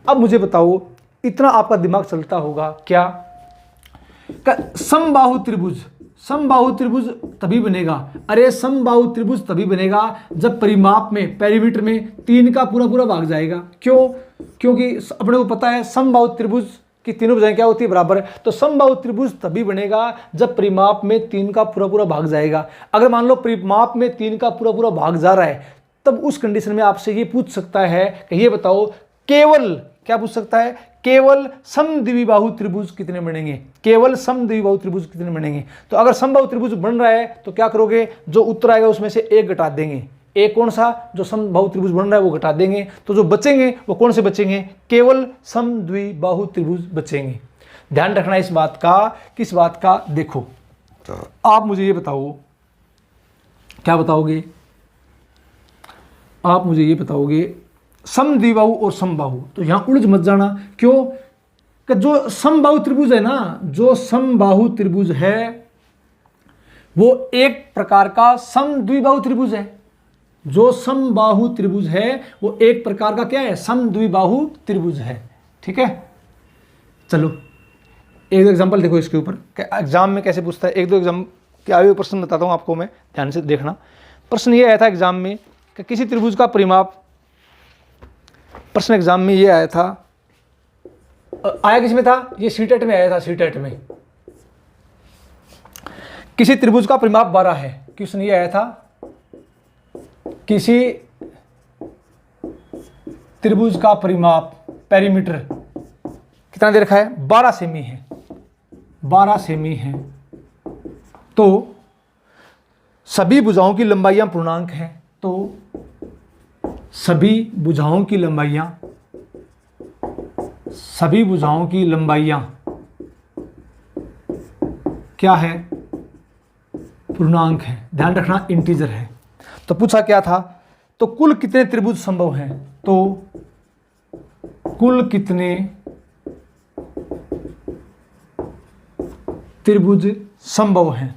अब मुझे बताओ, इतना आपका दिमाग चलता होगा क्या, समबाहु त्रिभुज तभी बनेगा, अरे समबाहु त्रिभुज तभी बनेगा जब परिमाप में, पेरीमीटर में 3 का पूरा भाग जाएगा। क्यों, क्योंकि अपने को पता है समबाहु त्रिभुज की तीनों भुजाएं क्या होती है, बराबर। तो समबाहु त्रिभुज तभी बनेगा जब परिमाप में 3 का पूरा भाग जाएगा। अगर मान लो परिमाप में 3 का पूरा भाग जा रहा है, तब उस कंडीशन में आपसे ये पूछ सकता है कि ये बताओ, केवल क्या पूछ सकता है, केवल समद्विबाहु त्रिभुज कितने बनेंगे, केवल समद्विबाहु त्रिभुज कितने बनेंगे। तो अगर समबाहु त्रिभुज बन रहा है तो क्या करोगे, जो उत्तर आएगा उसमें से एक घटा देंगे, एक कौन सा, जो समबाहु त्रिभुज बन रहा है वो घटा देंगे, तो जो बचेंगे वो कौन से बचेंगे, केवल समद्विबाहु त्रिभुज बचेंगे। ध्यान रखना इस बात का, किस बात का, देखो आप मुझे ये बताओ, क्या बताओगे, आप मुझे ये बताओगे समद्विबाहु और समबाहु, तो यहां उलझ मत जाना। क्यों, कि जो समबाहु त्रिभुज है ना, जो समबाहु त्रिभुज है वो एक प्रकार का समद्विबाहु त्रिभुज है, जो समबाहु त्रिभुज है वो एक प्रकार का क्या है, समद्विबाहु त्रिभुज है। ठीक है, चलो एक दो एग्जांपल देखो इसके ऊपर, एग्जाम में कैसे पूछता है। एक दो एग्जाम के आए हुए प्रश्न बताता हूं आपको मैं, ध्यान से देखना। प्रश्न ये आया था एग्जाम में कि किसी त्रिभुज का परिमाप, प्रश्न एग्जाम में ये आया था, आया किस में था, ये सीटेट में आया था, सीटेट में। किसी त्रिभुज का परिमाप 12 है, क्वेश्चन ये आया था, किसी त्रिभुज का परिमाप, पेरीमीटर कितना दे रखा है, 12 सेमी है, 12 सेमी है। तो सभी भुजाओं की लंबाइयां पूर्णांक हैं, तो सभी भुजाओं की लंबाइयां, सभी भुजाओं की लंबाइयां क्या है, पूर्णांक है। ध्यान रखना इंटीजर है। तो पूछा क्या था, तो कुल कितने त्रिभुज संभव हैं, तो कुल कितने त्रिभुज संभव हैं,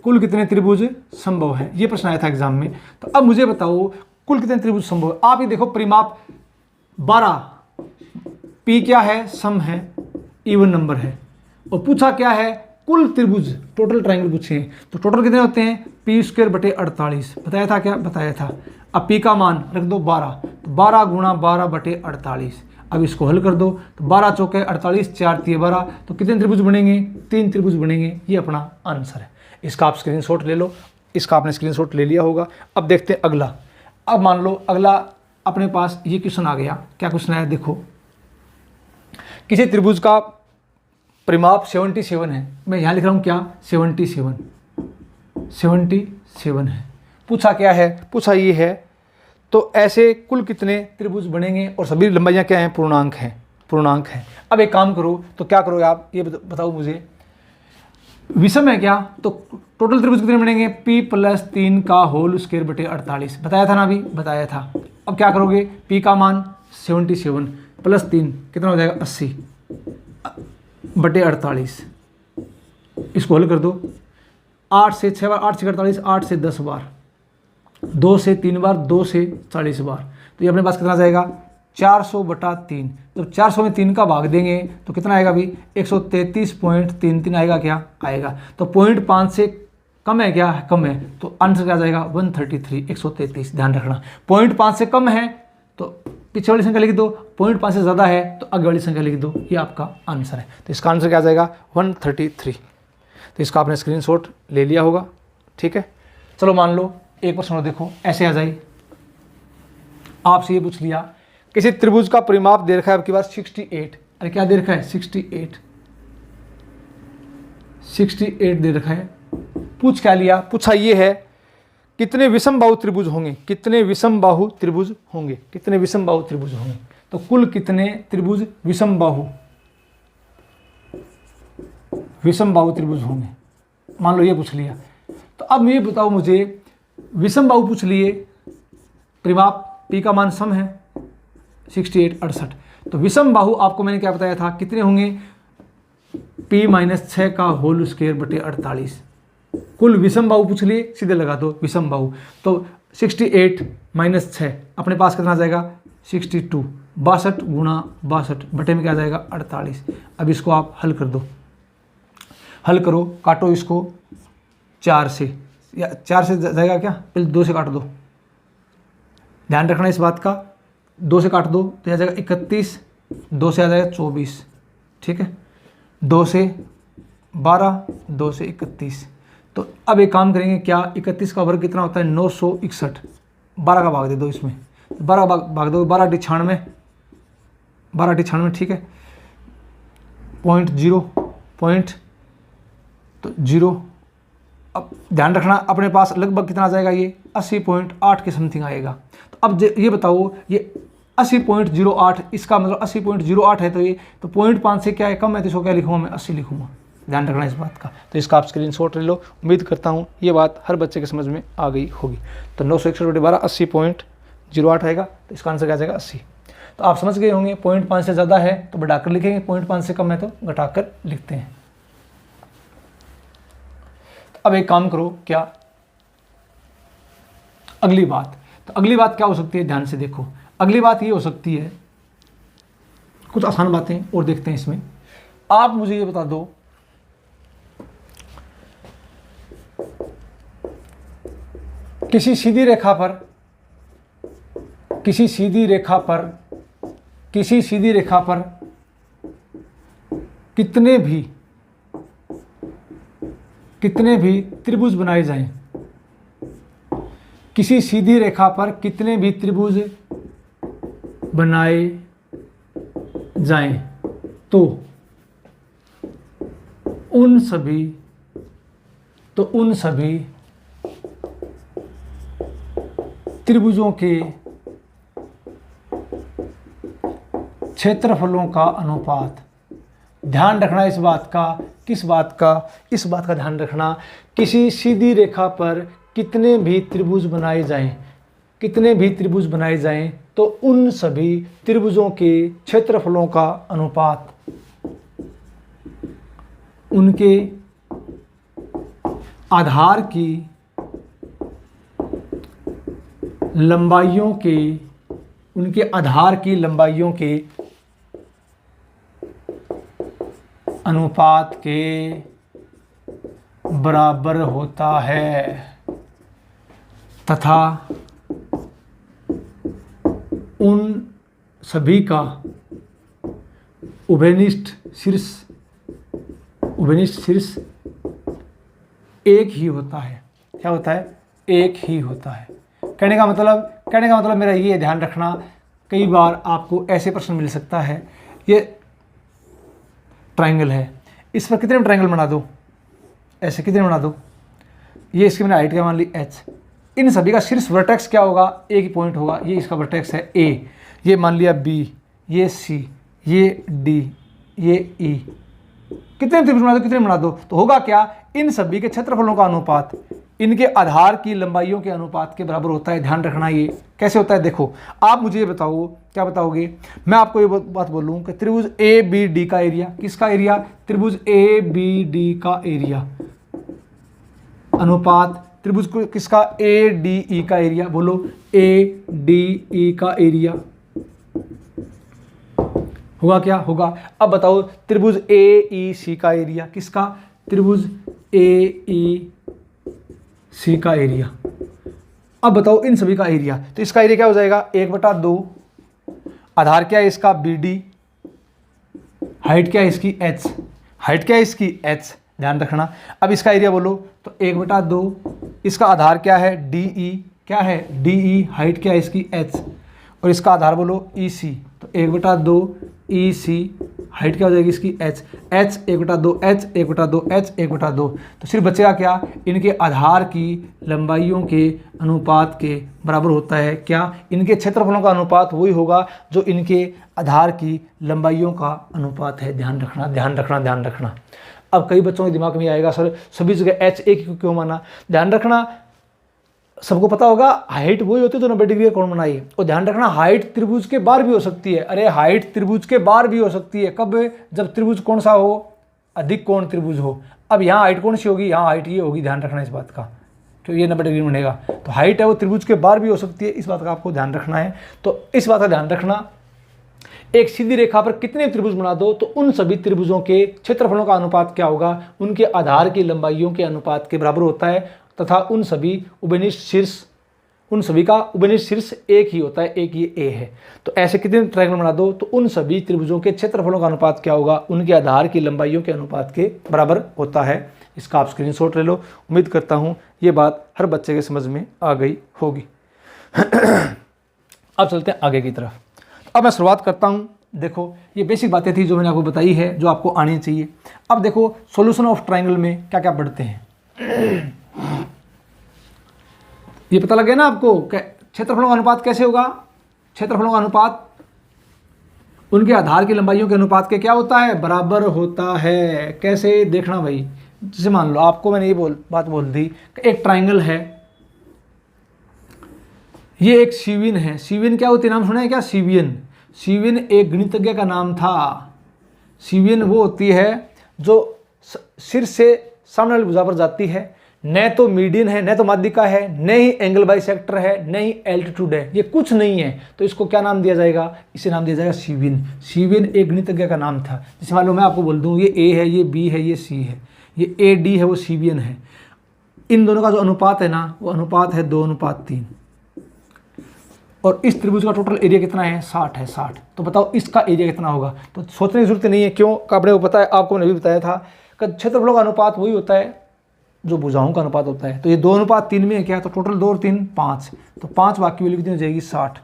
कुल कितने त्रिभुज संभव हैं, ये प्रश्न आया था एग्जाम में। तो अब मुझे बताओ कुल कितने त्रिभुज संभव है। आप ये देखो परिमाप 12, पी क्या है, सम है, इवन नंबर है, और पूछा क्या है, कुल त्रिभुज, टोटल ट्रायंगल पूछे, तो टोटल कितने होते हैं, p² बटे 48, बताया था क्या, बताया था। अब p का मान रख दो 12, तो 12 गुणा 12 बटे 48। अब इसको हल कर दो, तो 12 चौके 48, 4 तिये 12, तो कितने त्रिभुज बनेंगे, 3 त्रिभुज बनेंगे। ये अपना आंसर है। इसका आप स्क्रीनशॉट ले लो, इसका आपने स्क्रीनशॉट ले लिया होगा। अब देखते हैं अगला। अब मान लो अगला अपने पास ये क्वेश्चन आ गया, क्या क्वेश्चन आया देखो, किसी त्रिभुज का परिमाप 77 है, मैं यहाँ लिख रहा हूँ क्या, 77 है। पूछा क्या है, पूछा ये है, तो ऐसे कुल कितने त्रिभुज बनेंगे, और सभी लंबाइयाँ क्या हैं, पूर्णांक हैं, पूर्णांक हैं। अब एक काम करो, तो क्या करोगे आप, ये बताओ मुझे, विषम है क्या, तो टोटल त्रिभुज कितने बनेंगे, p+3 का होल स्क्वायर बटे 48, बताया था ना अभी, बताया था। अब क्या करोगे, p का मान 77 + 3 कितना हो जाएगा, 80 बटे 48, इसको हल कर दो, 8 से 6 बार, 8 से 48, 8 से 10 बार, 2 से 3 बार, 2 से 40 बार, तो ये अपने पास कितना जाएगा 400/3। जब 400 में 3 का भाग देंगे तो कितना आएगा भाई 133.33 आएगा, क्या आएगा। तो 0.5 से कम है क्या, कम है, तो आंसर क्या जाएगा 133, 133। ध्यान रखना 0.5 से कम है तो पीछे वाली संख्या लिख दो, 0.5 से ज़्यादा है तो आगे वाली संख्या लिख दो, ये आपका आंसर है। तो इसका आंसर क्या जाएगा 133। तो इसका आपने स्क्रीनशॉट ले लिया होगा, ठीक है। चलो मान लो एक प्रश्न और देखो, ऐसे आ जाए, आपसे ये पूछ लिया किसी त्रिभुज का परिमाप दे रखा है आपके पास 68, अरे क्या दे रखा है 68 दे रखा है। पूछ क्या लिया, पूछा ये है कितने विषम बाहु त्रिभुज होंगे, कितने विषम बाहु त्रिभुज होंगे, कितने विषम बाहु त्रिभुज होंगे। तो कुल कितने त्रिभुज विषम बाहु त्रिभुज होंगे, मान लो ये पूछ लिया। तो अब ये बताओ मुझे, विषम बाहु पूछ लिए, परिमाप P का मान सम है 68 तो विषम बाहु आपको मैंने क्या बताया था कितने होंगे, P-6 का होल स्क्वायर बटे 48। कुल विषम बाहु पूछ लिए, सीधे लगा दो विषम बाहु, तो 68 - 6 अपने पास कितना जाएगा 62, 62 गुणा 62 बटे में क्या जाएगा 48। अब इसको आप हल कर दो, हल करो, काटो इसको 4 से, या 4 से जाएगा क्या, पहले 2 से काट दो, ध्यान रखना इस बात का, 2 से काट दो तो यह जाएगा 31, 2 से आ जाएगा 24, ठीक है, 2 से 12, 2 से 31। तो अब एक काम करेंगे, क्या 31 का वर्ग कितना होता है 961, 12 का भाग दे दो इसमें, 12 भाग दो, 12 × 96, 12 × 96, ठीक है, 0.0। अब ध्यान रखना अपने पास लगभग कितना आ जाएगा, ये 80.8 के समथिंग आएगा। तो अब ये बताओ, ये 80.08, इसका मतलब 80.08 है, तो ये तो 0.5 से क्या है कम है, तो इसको क्या लिखूँगा मैं 80 लिखूँगा। ध्यान रखना इस बात का। तो इसका आप स्क्रीनशॉट ले लो, उम्मीद करता हूँ ये बात हर बच्चे के समझ में आ गई होगी। तो 961/12 80.08 आएगा, तो इसका आंसर क्या जाएगा 80। तो आप समझ गए होंगे, 0.5 से ज़्यादा है तो बढ़ाकर लिखेंगे, 0.5 से कम है तो घटाकर लिखते हैं। तो अब एक काम करो, क्या अगली बात, तो अगली बात क्या हो सकती है, ध्यान से देखो, अगली बात ये हो सकती है, कुछ आसान बातें और देखते हैं इसमें। आप मुझे ये बता दो, किसी सीधी रेखा पर कितने भी त्रिभुज बनाए जाएं, किसी सीधी रेखा पर कितने भी त्रिभुज बनाए जाएं तो उन सभी त्रिभुजों के क्षेत्रफलों का अनुपात, ध्यान रखना इस बात का, किस बात का, इस बात का ध्यान रखना, किसी सीधी रेखा पर कितने भी त्रिभुज बनाए जाएं तो उन सभी त्रिभुजों के क्षेत्रफलों का अनुपात उनके आधार की लंबाइयों के अनुपात के बराबर होता है तथा उन सभी का उभयनिष्ठ शीर्ष एक ही होता है। क्या होता है, एक ही होता है। कहने का मतलब मेरा ये ध्यान रखना, कई बार आपको ऐसे प्रश्न मिल सकता है, ये ट्रायंगल है, इस पर कितने ट्रायंगल बना दो, ऐसे कितने बना दो, ये इसकी मैंने हाइट क्या मान ली h, इन सभी का शीर्ष वर्टेक्स क्या होगा, एक ही पॉइंट होगा, ये इसका वर्टेक्स है a, ये मान लिया b, ये c, ये d, ये e, कितने त्रिभुज बना दो, तो होगा क्या, इन सभी के क्षेत्रफलों का अनुपात इनके आधार की लंबाइयों के अनुपात के बराबर होता है। ध्यान रखना, ये कैसे होता है, देखो आप मुझे ये बताओ, क्या बताओगे, मैं आपको ये बात बोलूँ कि त्रिभुज ए बी डी का एरिया, किसका एरिया, त्रिभुज ए बी डी का एरिया अनुपात त्रिभुज को किसका, ए डी ई का एरिया, बोलो ए डी ई का एरिया होगा क्या होगा। अब बताओ त्रिभुज ए ई सी का एरिया, किसका, त्रिभुज ए ई सी का एरिया। अब बताओ इन सभी का एरिया, तो इसका एरिया क्या हो जाएगा, 1/2, आधार क्या है इसका बी डी, हाइट क्या है इसकी h, हाइट क्या है इसकी h, ध्यान रखना। अब इसका एरिया बोलो तो 1/2, इसका आधार क्या है डी ई, क्या है डी ई, हाइट क्या है इसकी h, और इसका आधार बोलो ई सी, तो 1/2 ई सी, हाइट क्या हो जाएगी इसकी h, h 1/2 h 1/2 h 1/2, तो सिर्फ बचेगा क्या, इनके आधार की लंबाइयों के अनुपात के बराबर होता है क्या, इनके क्षेत्रफलों का अनुपात वही होगा जो इनके आधार की लंबाइयों का अनुपात है। ध्यान रखना ध्यान रखना ध्यान रखना। अब कई बच्चों के दिमाग में आएगा सर सभी जगह h एक क्यों माना, ध्यान रखना सबको पता होगा हाइट वही होती है तो 90 डिग्री का कोण बनाई, और ध्यान रखना हाइट त्रिभुज के बाहर भी हो सकती है। अरे हाइट त्रिभुज के बाहर भी हो सकती है, कब, जब त्रिभुज कौन सा हो, अधिक कोण त्रिभुज हो। अब यहाँ हाइट कौन सी होगी, यहाँ हाइट ये होगी, ध्यान रखना इस बात का, तो ये 90 डिग्री बनेगा, तो हाइट है वो त्रिभुज के बाहर भी हो सकती है, इस बात का आपको ध्यान रखना है। तो इस बात का ध्यान रखना, एक सीधी रेखा पर कितने त्रिभुज बना दो तो उन सभी त्रिभुजों के क्षेत्रफलों का अनुपात क्या होगा, उनके आधार की लंबाइयों के अनुपात के बराबर होता है, तथा उन सभी उभयनिष्ठ शीर्ष, उन सभी का उभयनिष्ठ शीर्ष एक ही होता है, एक ये ए है। तो ऐसे कितने ट्रायंगल बना दो तो उन सभी त्रिभुजों के क्षेत्रफलों का अनुपात क्या होगा, उनके आधार की लंबाइयों के अनुपात के बराबर होता है। इसका आप स्क्रीनशॉट ले लो। उम्मीद करता हूँ ये बात हर बच्चे के समझ में आ गई होगी। अब चलते हैं आगे की तरफ। अब मैं शुरुआत करता हूँ। देखो ये बेसिक बातें थी जो मैंने आपको बताई है, जो आपको आनी चाहिए। अब देखो सॉल्यूशन ऑफ ट्रायंगल में क्या क्या पढ़ते हैं, ये पता लग गया ना आपको। क्षेत्रफलों का अनुपात कैसे होगा, क्षेत्रफलों का अनुपात उनके आधार की लंबाइयों के अनुपात के क्या होता है, बराबर होता है। कैसे देखना भाई, जैसे मान लो आपको मैंने ये बात बोल दी, एक ट्रायंगल है, ये एक सीवियन है। सीवियन क्या होती है, नाम सुना है क्या, सीवियन। सीवियन एक गणितज्ञ का नाम था। सीवियन वो होती है जो सिर से सामने वाली भुजा पर जाती है, न तो मीडियन है, न तो माध्यिका है, न ही एंगल बाइसेक्टर है, न ही एल्टीट्यूड है, ये कुछ नहीं है। तो इसको क्या नाम दिया जाएगा, इसे नाम दिया जाएगा सीवियन। सीवियन एक गणितज्ञ का नाम था। जैसे मान लो मैं आपको बोल दूं ये ए है, ये बी है, ये सी है, ये ए डी है, वो सीवियन है। इन दोनों का जो अनुपात है ना, वो अनुपात है 2:3। और इस त्रिभुज का टोटल एरिया कितना है, 60 है, 60। तो बताओ इसका एरिया कितना होगा। तो सोचने की जरूरत नहीं है, क्यों, आपने को पता है, आपको मैंने भी बताया था कि क्षेत्रफलों का अनुपात वही होता है जो भुजाओं का अनुपात होता है। तो ये 2:3 में है क्या, तो टोटल 2 और 3 5, तो 5 वाक्य वैल्यू कितनी हो जाएगी, 60,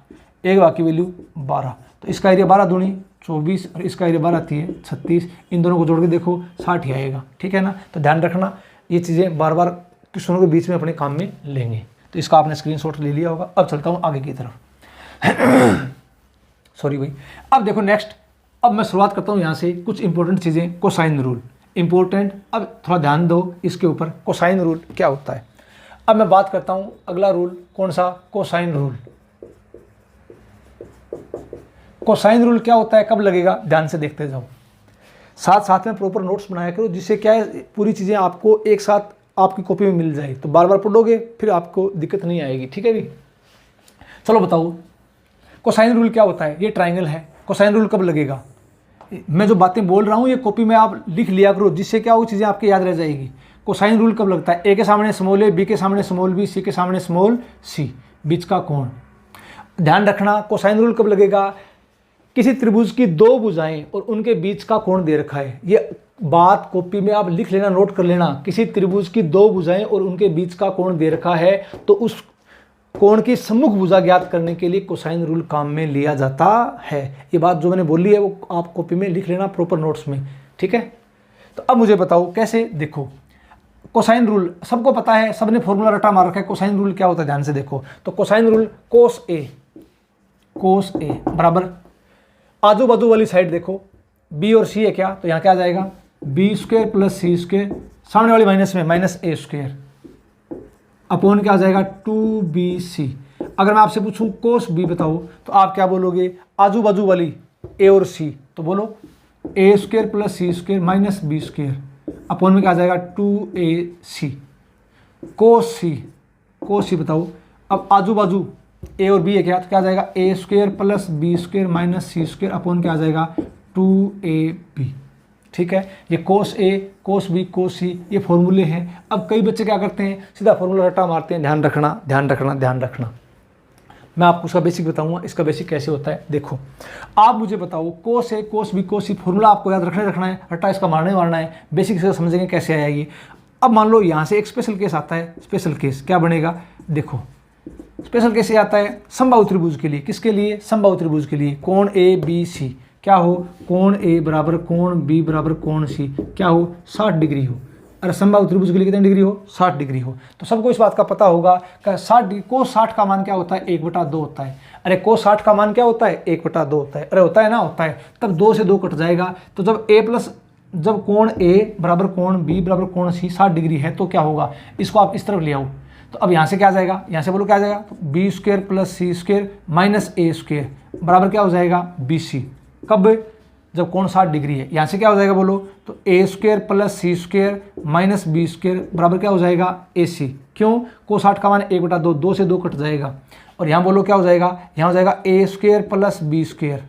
एक वाक्य वैल्यू 12। तो इसका एरिया 12 दूनी 24 और इसका एरिया 12 आती है 36। इन दोनों को जोड़ के देखो 60 ही आएगा, ठीक है ना। तो ध्यान रखना ये चीज़ें बार बार क्वेश्चनों के बीच में अपने काम में लेंगे। तो इसका आपने स्क्रीनशॉट ले लिया होगा। अब चलता हूँ आगे की तरफ। सॉरी भाई। अब देखो नेक्स्ट, अब मैं शुरुआत करता हूँ यहाँ से कुछ इंपॉर्टेंट चीज़ें। कोसाइन रूल इंपॉर्टेंट, अब थोड़ा ध्यान दो इसके ऊपर। कोसाइन रूल क्या होता है, अब मैं बात करता हूँ अगला रूल, कौन सा, कोसाइन रूल। कोसाइन रूल क्या होता है, कब लगेगा, ध्यान से देखते जाओ, साथ साथ में प्रॉपर नोट्स बनाया करो, जिससे क्या है पूरी चीज़ें आपको एक साथ आपकी कॉपी में मिल जाए। तो बार बार पढ़ोगे फिर आपको दिक्कत नहीं आएगी, ठीक है भी। चलो बताओ कोसाइन रूल क्या होता है। ये ट्राइंगल है, कोसाइन रूल कब लगेगा। मैं जो बातें बोल रहा हूँ ये कॉपी में आप लिख लिया करो, जिससे क्या वो चीज़ें आपके याद रह जाएगी। कोसाइन रूल कब लगता है, ए के सामने स्मॉल ए, बी के सामने स्मॉल बी, सी के सामने स्मॉल सी, बीच का कोण। ध्यान रखना कोसाइन रूल कब लगेगा, किसी त्रिभुज की दो भुजाएं और उनके बीच का कोण दे रखा है। ये बात कॉपी में आप लिख लेना, नोट कर लेना। किसी त्रिभुज की दो भुजाएं और उनके बीच का कोण दे रखा है, तो उस कोण की सम्मुख भुजा ज्ञात करने के लिए कोसाइन रूल काम में लिया जाता है। ये बात जो मैंने बोली है वो आप कॉपी में लिख लेना प्रॉपर नोट्स में, ठीक है। तो अब मुझे बताओ कैसे। देखो कोसाइन रूल सबको पता है, सबने फॉर्मूला रटा मार रखा है। कोसाइन रूल क्या होता है, ध्यान से देखो। तो कोसाइन रूल कोस ए बराबर आजू बाजू वाली साइड देखो, बी और सी है क्या, तो यहाँ क्या आ जाएगा, बी स्क्वायर प्लस सी स्क्वायर, सामने वाली माइनस में माइनस ए स्क्वायर, अपॉन क्या आ जाएगा 2bc। अगर मैं आपसे पूछूं कोस बी बताओ, तो आप क्या बोलोगे, आजू बाजू वाली ए और सी, तो बोलो a square plus C square minus B square, upon में क्या आ जाएगा 2ac। कोस सी बताओ। अब आजू बाजू ए और बी है क्या, तो क्या आ जाएगा a square plus b square minus c square upon क्या आ जाएगा 2ab। ठीक है, ये कोस ए कोस बी कोस सी ये फॉर्मूले हैं। अब कई बच्चे क्या करते हैं, सीधा फॉर्मूला रट्टा मारते हैं। ध्यान रखना ध्यान रखना ध्यान रखना, मैं आपको उसका बेसिक बताऊंगा, इसका बेसिक कैसे होता है। देखो आप मुझे बताओ, कोस ए कोस बी कोस सी फॉर्मूला आपको याद रखना है, रट्टा इसका मारना है। बेसिक से समझेंगे कैसे आया ये। अब मान लो यहाँ से एक स्पेशल केस आता है, स्पेशल केस क्या बनेगा, देखो स्पेशल केस आता है समबाहु त्रिभुज के लिए। किसके लिए, समबाहु त्रिभुज के लिए। कोण ए बी सी क्या हो, कोण ए बराबर कोण बी बराबर कोण सी क्या हो 60 डिग्री हो। अरे समबाहु त्रिभुज के लिए कितनी डिग्री हो, 60 डिग्री हो। तो सबको इस बात का पता होगा कि 60 डिग्री कोस 60 का मान क्या होता है 1/2 होता है। अरे कोस 60 का मान क्या होता है 1/2 होता है। अरे होता है ना, होता है। तब 2 से 2 कट जाएगा। तो जब कोण ए बराबर कोण बी बराबर कोण सी 60 डिग्री है तो क्या होगा, इसको आप इस तरफ ले आओ। तो अब यहाँ से क्या आ जाएगा, यहाँ से बोलो क्या आ जाएगा, तो B square plus C square minus ए स्क्वेयर बराबर क्या हो जाएगा बी सी। कब, जब कोण 60 डिग्री है। यहाँ से क्या हो जाएगा बोलो, तो ए square plus C square minus B square बराबर क्या हो जाएगा ए सी। क्यों, को 60 का मान 1/2, 2 से 2 कट जाएगा। और यहाँ बोलो क्या हो जाएगा, यहाँ हो जाएगा a square plus b square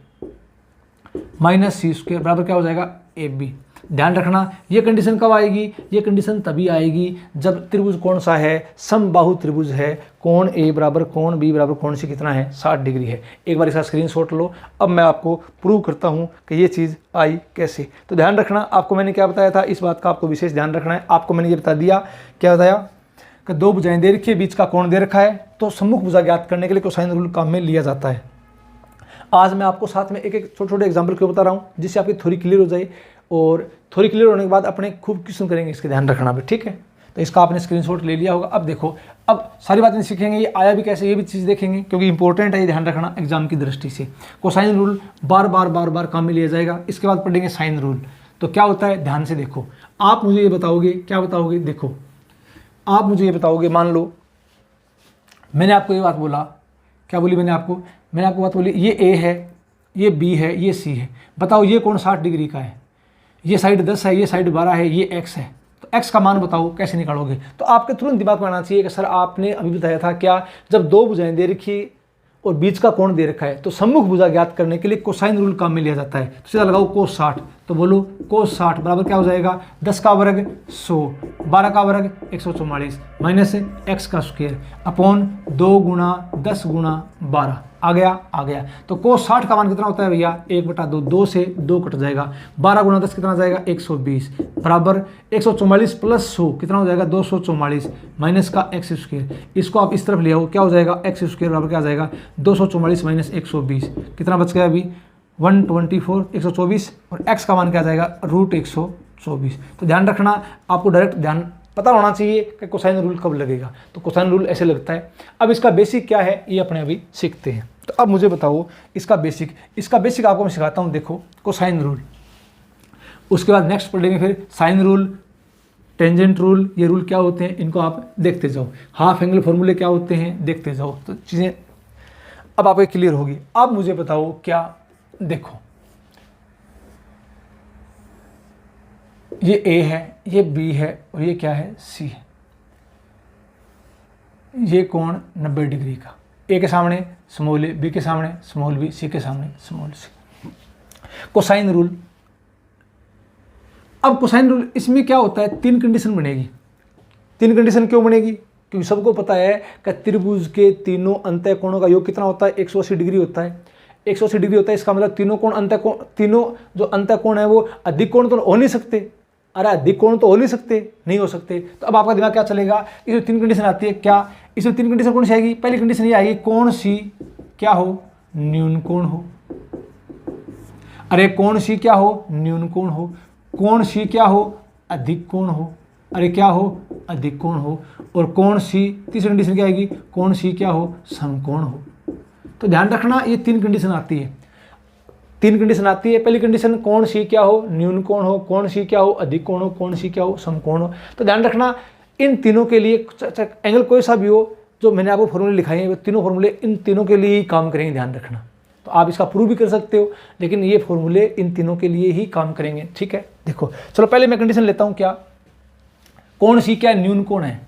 minus c square बराबर क्या हो जाएगा ए बी। ध्यान रखना ये कंडीशन कब आएगी, ये कंडीशन तभी आएगी जब त्रिभुज कौन सा है, समबाहु त्रिभुज है। कोण ए बराबर कोण बी बराबर कोण सी कितना है 60 डिग्री है। एक बार इसका स्क्रीनशॉट लो। अब मैं आपको प्रूव करता हूँ कि ये चीज़ आई कैसे। तो ध्यान रखना, आपको मैंने क्या बताया था, इस बात का आपको विशेष ध्यान रखना है। आपको मैंने ये बता दिया, क्या बताया कि दो भुजाएं दे रखी है, बीच का कोण दे रखा है, तो सम्मुख भुजा ज्ञात करने के लिए कोसाइन रूल काम में लिया जाता है। आज मैं आपको साथ में एक एक छोटे छोटे एग्जाम्पल क्यों बता रहा हूँ, जिससे आपकी थोड़ी क्लियर हो जाए। और थोड़ी क्लियर होने के बाद अपने खूब क्वेश्चन करेंगे, इसके ध्यान रखना भी। ठीक है, तो इसका आपने स्क्रीनशॉट ले लिया होगा। अब देखो, अब सारी बातें सीखेंगे, ये आया भी कैसे ये भी चीज़ देखेंगे, क्योंकि इंपॉर्टेंट है, ये ध्यान रखना एग्जाम की दृष्टि से। कोसाइन रूल बार बार काम में लिया जाएगा। इसके बाद पढ़ेंगे साइन रूल। तो क्या होता है, ध्यान से देखो। आप मुझे ये बताओगे, क्या बताओगे, देखो आप मुझे ये बताओगे, मान लो मैंने आपको ये बात बोला, क्या बोली मैंने आपको बात बोली, ये ए है, ये बी है, ये सी है। बताओ ये कौन 60 डिग्री का है, ये साइड 10 है, ये साइड 12 है, ये x है। तो x का मान बताओ कैसे निकालोगे। तो आपके तुरंत दिमाग में आना चाहिए कि सर आपने अभी बताया था क्या, जब दो भुजाएं दे रखी और बीच का कोण दे रखा है तो सम्मुख भुजा ज्ञात करने के लिए कोसाइन रूल काम में लिया जाता है। तो सीधा लगाओ कोस 60। तो बोलो कोस 60 बराबर क्या हो जाएगा, 10 का वर्ग 100, 12 का वर्ग 144 माइनस x का स्क्वायर अपॉन 2 गुणा 10 गुणा 12। आ गया। तो कोस 60 का मान कितना होता है भैया 1/2, 2 से 2 कट जाएगा। 12 गुणा 10 कितना जाएगा 120 बराबर 144 प्लस 100 कितना हो जाएगा 244 माइनस का एक्स स्क्वायर। इसको आप इस तरफ ले आओ, क्या हो जाएगा एक्स स्क्वायर बराबर क्या आ जाएगा 244 माइनस 120 कितना बच गया अभी 124 124 और x का मान क्या आ जाएगा √124। तो ध्यान रखना, आपको डायरेक्ट ध्यान पता होना चाहिए कि कोसाइन रूल कब लगेगा। तो कोसाइन रूल ऐसे लगता है। अब इसका बेसिक क्या है ये अपने अभी सीखते हैं। तो अब मुझे बताओ इसका बेसिक आपको मैं सिखाता हूँ। देखो कोसाइन रूल, उसके बाद नेक्स्ट पढ़ेंगे फिर साइन रूल, टेंजेंट रूल। ये रूल क्या होते हैं इनको आप देखते जाओ। हाफ एंगल फॉर्मूले क्या होते हैं देखते जाओ, तो चीज़ें अब आपको क्लियर होगी। अब मुझे बताओ क्या, देखो ये ए है, ये बी है और ये क्या है सी है। ये कोण 90 डिग्री का, ए के सामने स्मॉल ए, बी के सामने स्मॉल बी, सी के सामने स्मॉल सी। कोसाइन रूल, अब कोसाइन रूल इसमें क्या होता है 3 कंडीशन बनेगी। 3 कंडीशन क्यों बनेगी, क्योंकि सबको पता है कि त्रिभुज के तीनों अंतः कोणों का योग कितना होता है 180 डिग्री होता है। 180 डिग्री होता है, इसका मतलब तीनों जो अंतः कोण है वो अधिक कोण तो हो नहीं सकते। अरे अधिक कोण तो हो नहीं सकते, नहीं हो सकते। तो अब आपका दिमाग क्या चलेगा, इसमें 3 कंडीशन आती है। क्या इसमें 3 कंडीशन कौन सी आएगी, पहली कंडीशन ये आएगी कोण सी क्या हो न्यून कोण हो। अरे कोण सी क्या हो न्यून कोण हो, कोण सी क्या हो अधिक कोण हो, अरे क्या हो अधिक कोण हो। और कोण सी तीसरी कंडीशन क्या आएगी, कोण सी क्या हो समकोण हो। तो ध्यान रखना ये 3 कंडीशन आती है। 3 कंडीशन आती है। पहली कंडीशन कोण सी क्या हो न्यून कोण हो, कोण सी क्या हो अधिक कोण हो, कोण सी क्या हो समकोण हो। तो ध्यान रखना इन तीनों के लिए एंगल कोई सा भी हो, जो मैंने आपको फॉर्मूले लिखाए हैं वो तीनों फॉर्मूले इन तीनों के लिए ही काम करेंगे। ध्यान रखना, तो आप इसका प्रूव भी कर सकते हो, लेकिन ये फॉर्मूले इन तीनों के लिए ही काम करेंगे। ठीक है, देखो चलो पहले मैं कंडीशन लेता हूँ। क्या कोण सी क्या न्यून कोण है,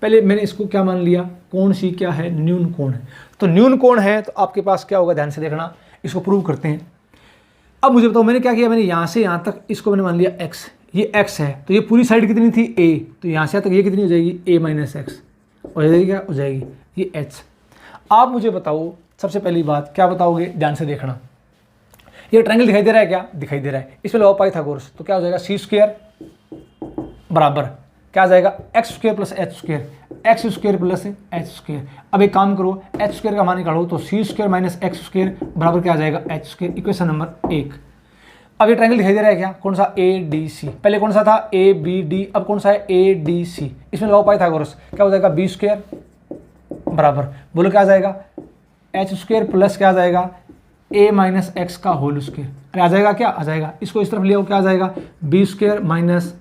पहले मैंने इसको क्या मान लिया, कोण सी क्या है, न्यून कोण है। तो न्यून कोण है तो आपके पास क्या होगा, ध्यान से देखना, इसको प्रूव करते हैं। अब मुझे बताओ मैंने क्या किया, मैंने यहाँ से यहाँ तक इसको मैंने मान लिया x, ये x है, तो ये पूरी साइड कितनी थी a, तो यहाँ से यहाँ तक ये कितनी हो जाएगी a माइनस एक्स, हो जाएगी क्या, हो जाएगी ये h। आप मुझे बताओ सबसे पहली बात क्या बताओगे, ध्यान से देखना, ये ट्रायंगल दिखाई दे रहा है, क्या दिखाई दे रहा है, इसमें लगाओ पाइथागोरस, तो क्या हो जाएगा सी स्क्वायर बराबर क्या आ जाएगा x square plus H square, x square plus H square. अब एक काम करो, एच स्क्वायर का मान निकालो, तो सी स्क्वायर माइनस एक्स स्क्वायर बराबर क्या आ जाएगा एच स्क्वायर, इक्वेशन नंबर 1। अब ये ट्रायंगल दिखाई दे रहा है क्या, कौन सा, ए डी सी, पहले कौन सा था ए बी डी, अब कौन सा है ए डी सी, इसमें लगाओ पाइथागोरस, क्या हो जाएगा बी स्क्वायर बराबर, बोलो क्या आ जाएगा एच स्क्वायर प्लस क्या आ जाएगा ए माइनस एक्स का होल स्क्वायर, अरे आ जाएगा क्या, आ जाएगा, इसको इस तरफ ले आओ, क्या आ जाएगा बी स्क्वायर माइनस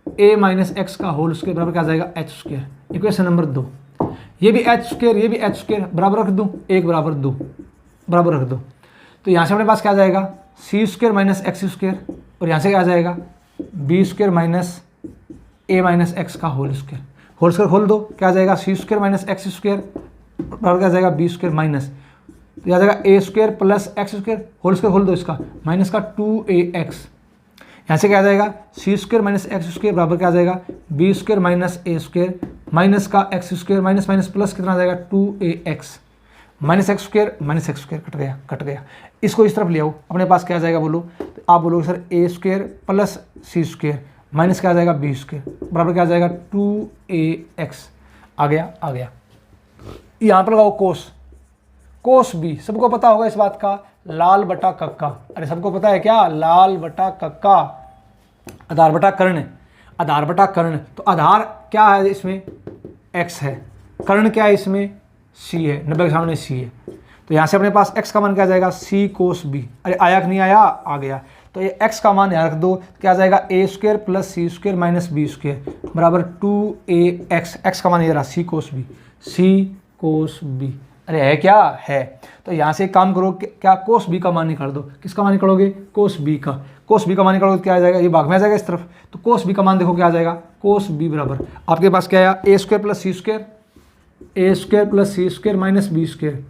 ए माइनस एक्स का होल स्क्वायर बराबर क्या आ जाएगा एच स्क्वायर, इक्वेशन नंबर 2। ये भी एच स्क्वायर, ये भी एच स्क्वायर बराबर रख दूँ, 1 बराबर 2 बराबर रख दो, तो यहाँ से अपने पास क्या आ जाएगा c square minus x square, और यहाँ से क्या आ जाएगा बी स्क्वायर माइनस ए माइनस एक्स का होल स्क्वायर खोल दो, क्या आ जाएगा c square minus x square बराबर क्या आ जाएगा बी स्क्वायर माइनस, तो आ जाएगा a square plus x square, whole square खोल दो इसका, माइनस का 2ax, यहाँ से क्या आ जाएगा c square minus x square बराबर क्या आ जाएगा बी स्क्वायर माइनस ए स्क्वायर माइनस का x square minus minus plus कितना आ जाएगा 2ax minus x square cut गया, इसको इस तरफ ले आओ, अपने पास क्या आ जाएगा बोलो, तो आप बोलोगे sir a square plus C square minus क्या आ जाएगा बी स्क्वायर बराबर क्या आ जाएगा 2ax, आ गया। यहाँ पर लगाओ कोस बी, सबको पता होगा इस बात का, लाल बटा कक्का, अरे सबको पता है क्या, लाल बटा कक्का, आधार बटा कर्ण, तो आधार क्या है इसमें x है, कर्ण क्या है इसमें c है, 90 के सामने c है, तो यहाँ से अपने पास x का मान क्या आ जाएगा c कोस b, अरे आया कि नहीं आया, आ गया, तो ये x का मान यहाँ रख दो, क्या आ जाएगा a square plus C square minus B square बराबर 2ax, x का मान ये रहा c कोस b, अरे है क्या है, तो यहाँ से काम करो, क्या कोस बी का मान निकाल दो, किसका मान निकालोगे कोस बी का मान निकालोगे, क्या आ जाएगा ये भाग में आ जाएगा इस तरफ, तो कोस बी का मान देखो क्या आ जाएगा कोस बी बराबर आपके पास क्या आया ए स्क्वायर प्लस सी स्क्वायर माइनस बी स्क्वायर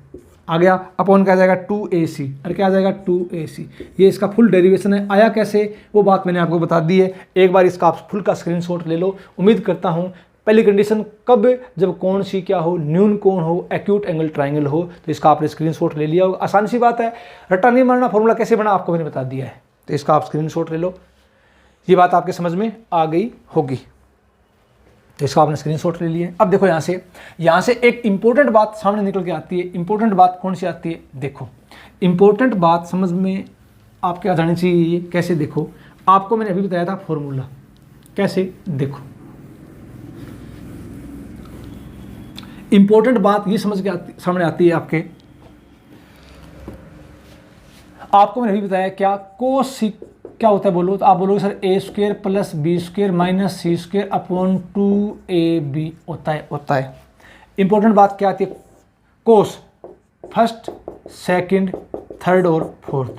आ गया, अपॉन क्या आ जाएगा 2ac, अरे क्या आ जाएगा 2ac, ये इसका फुल डेरिवेशन है, आया कैसे वो बात मैंने आपको बता दी है, एक बार इसका आप फुल का स्क्रीनशॉट ले लो। उम्मीद करता हूँ पहली कंडीशन कब, जब कोण सी क्या हो, न्यून कोण हो, एक्यूट एंगल ट्रायंगल हो, तो इसका आपने स्क्रीनशॉट ले लिया होगा, आसान सी बात है, रट्टा नहीं मारना, फॉर्मूला कैसे बना आपको मैंने बता दिया है, तो इसका आप स्क्रीनशॉट ले लो, ये बात आपके समझ में आ गई होगी, तो इसका आपने स्क्रीनशॉट ले लिया। अब देखो यहाँ से एक इंपॉर्टेंट बात सामने निकल के आती है, इंपॉर्टेंट बात कौन सी आती है, देखो इंपॉर्टेंट बात समझ में आपके आ जानी चाहिए, कैसे देखो, आपको मैंने अभी बताया था फॉर्मूला, कैसे देखो इंपॉर्टेंट बात ये समझ के सामने आती है आपको मैंने अभी बताया क्या कोस सी क्या होता है बोलो, तो आप बोलोगे sir a square plus b square minus c square upon 2ab होता है। इंपॉर्टेंट बात क्या आती है, कोस फर्स्ट सेकंड थर्ड और फोर्थ,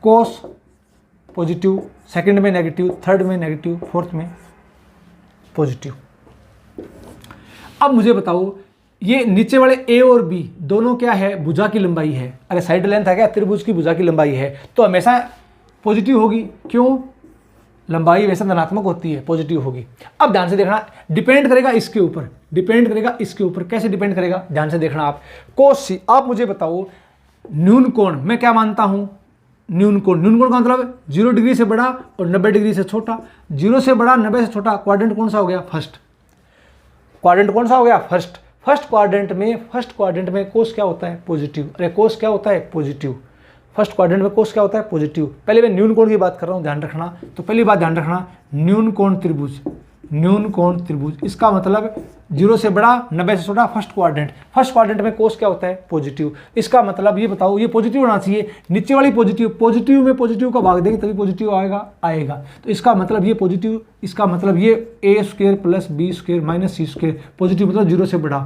कोस पॉजिटिव, सेकंड में नेगेटिव, थर्ड में नेगेटिव, फोर्थ में पॉजिटिव। अब मुझे बताओ ये नीचे वाले ए और बी दोनों क्या है, भुजा की लंबाई है, अरे साइड लेंथ है क्या, त्रिभुज की भुजा की लंबाई है, तो हमेशा पॉजिटिव होगी, क्यों, लंबाई वैसे धनात्मक होती है, पॉजिटिव होगी। अब ध्यान से देखना, डिपेंड करेगा इसके ऊपर, कैसे डिपेंड करेगा, ध्यान से देखना आप, कोस सी, आप मुझे बताओ न्यून कोण मैं क्या मानता हूं, न्यून कोण का मतलब 0 डिग्री से बड़ा और 90 डिग्री से छोटा, 0 से बड़ा 90 से छोटा, क्वाड्रेंट कौन सा हो गया, फर्स्ट क्वाड्रेंट में कोस क्या होता है, पॉजिटिव, अरे कोस क्या होता है, पॉजिटिव, फर्स्ट क्वाड्रेंट में कोस क्या होता है, पॉजिटिव। पहले मैं न्यून कोण की बात कर रहा हूँ, ध्यान रखना, तो पहली बात ध्यान रखना, न्यून कोण त्रिभुज, इसका मतलब 0 से बड़ा 90 से छोटा, फर्स्ट क्वाड्रेंट में कोस क्या होता है, पॉजिटिव, इसका मतलब ये बताओ, ये पॉजिटिव होना चाहिए, नीचे वाली पॉजिटिव में पॉजिटिव का भाग देंगे तभी पॉजिटिव आएगा, तो इसका मतलब ये पॉजिटिव, इसका मतलब ये a square plus b square minus c square, positive मतलब 0 से बड़ा,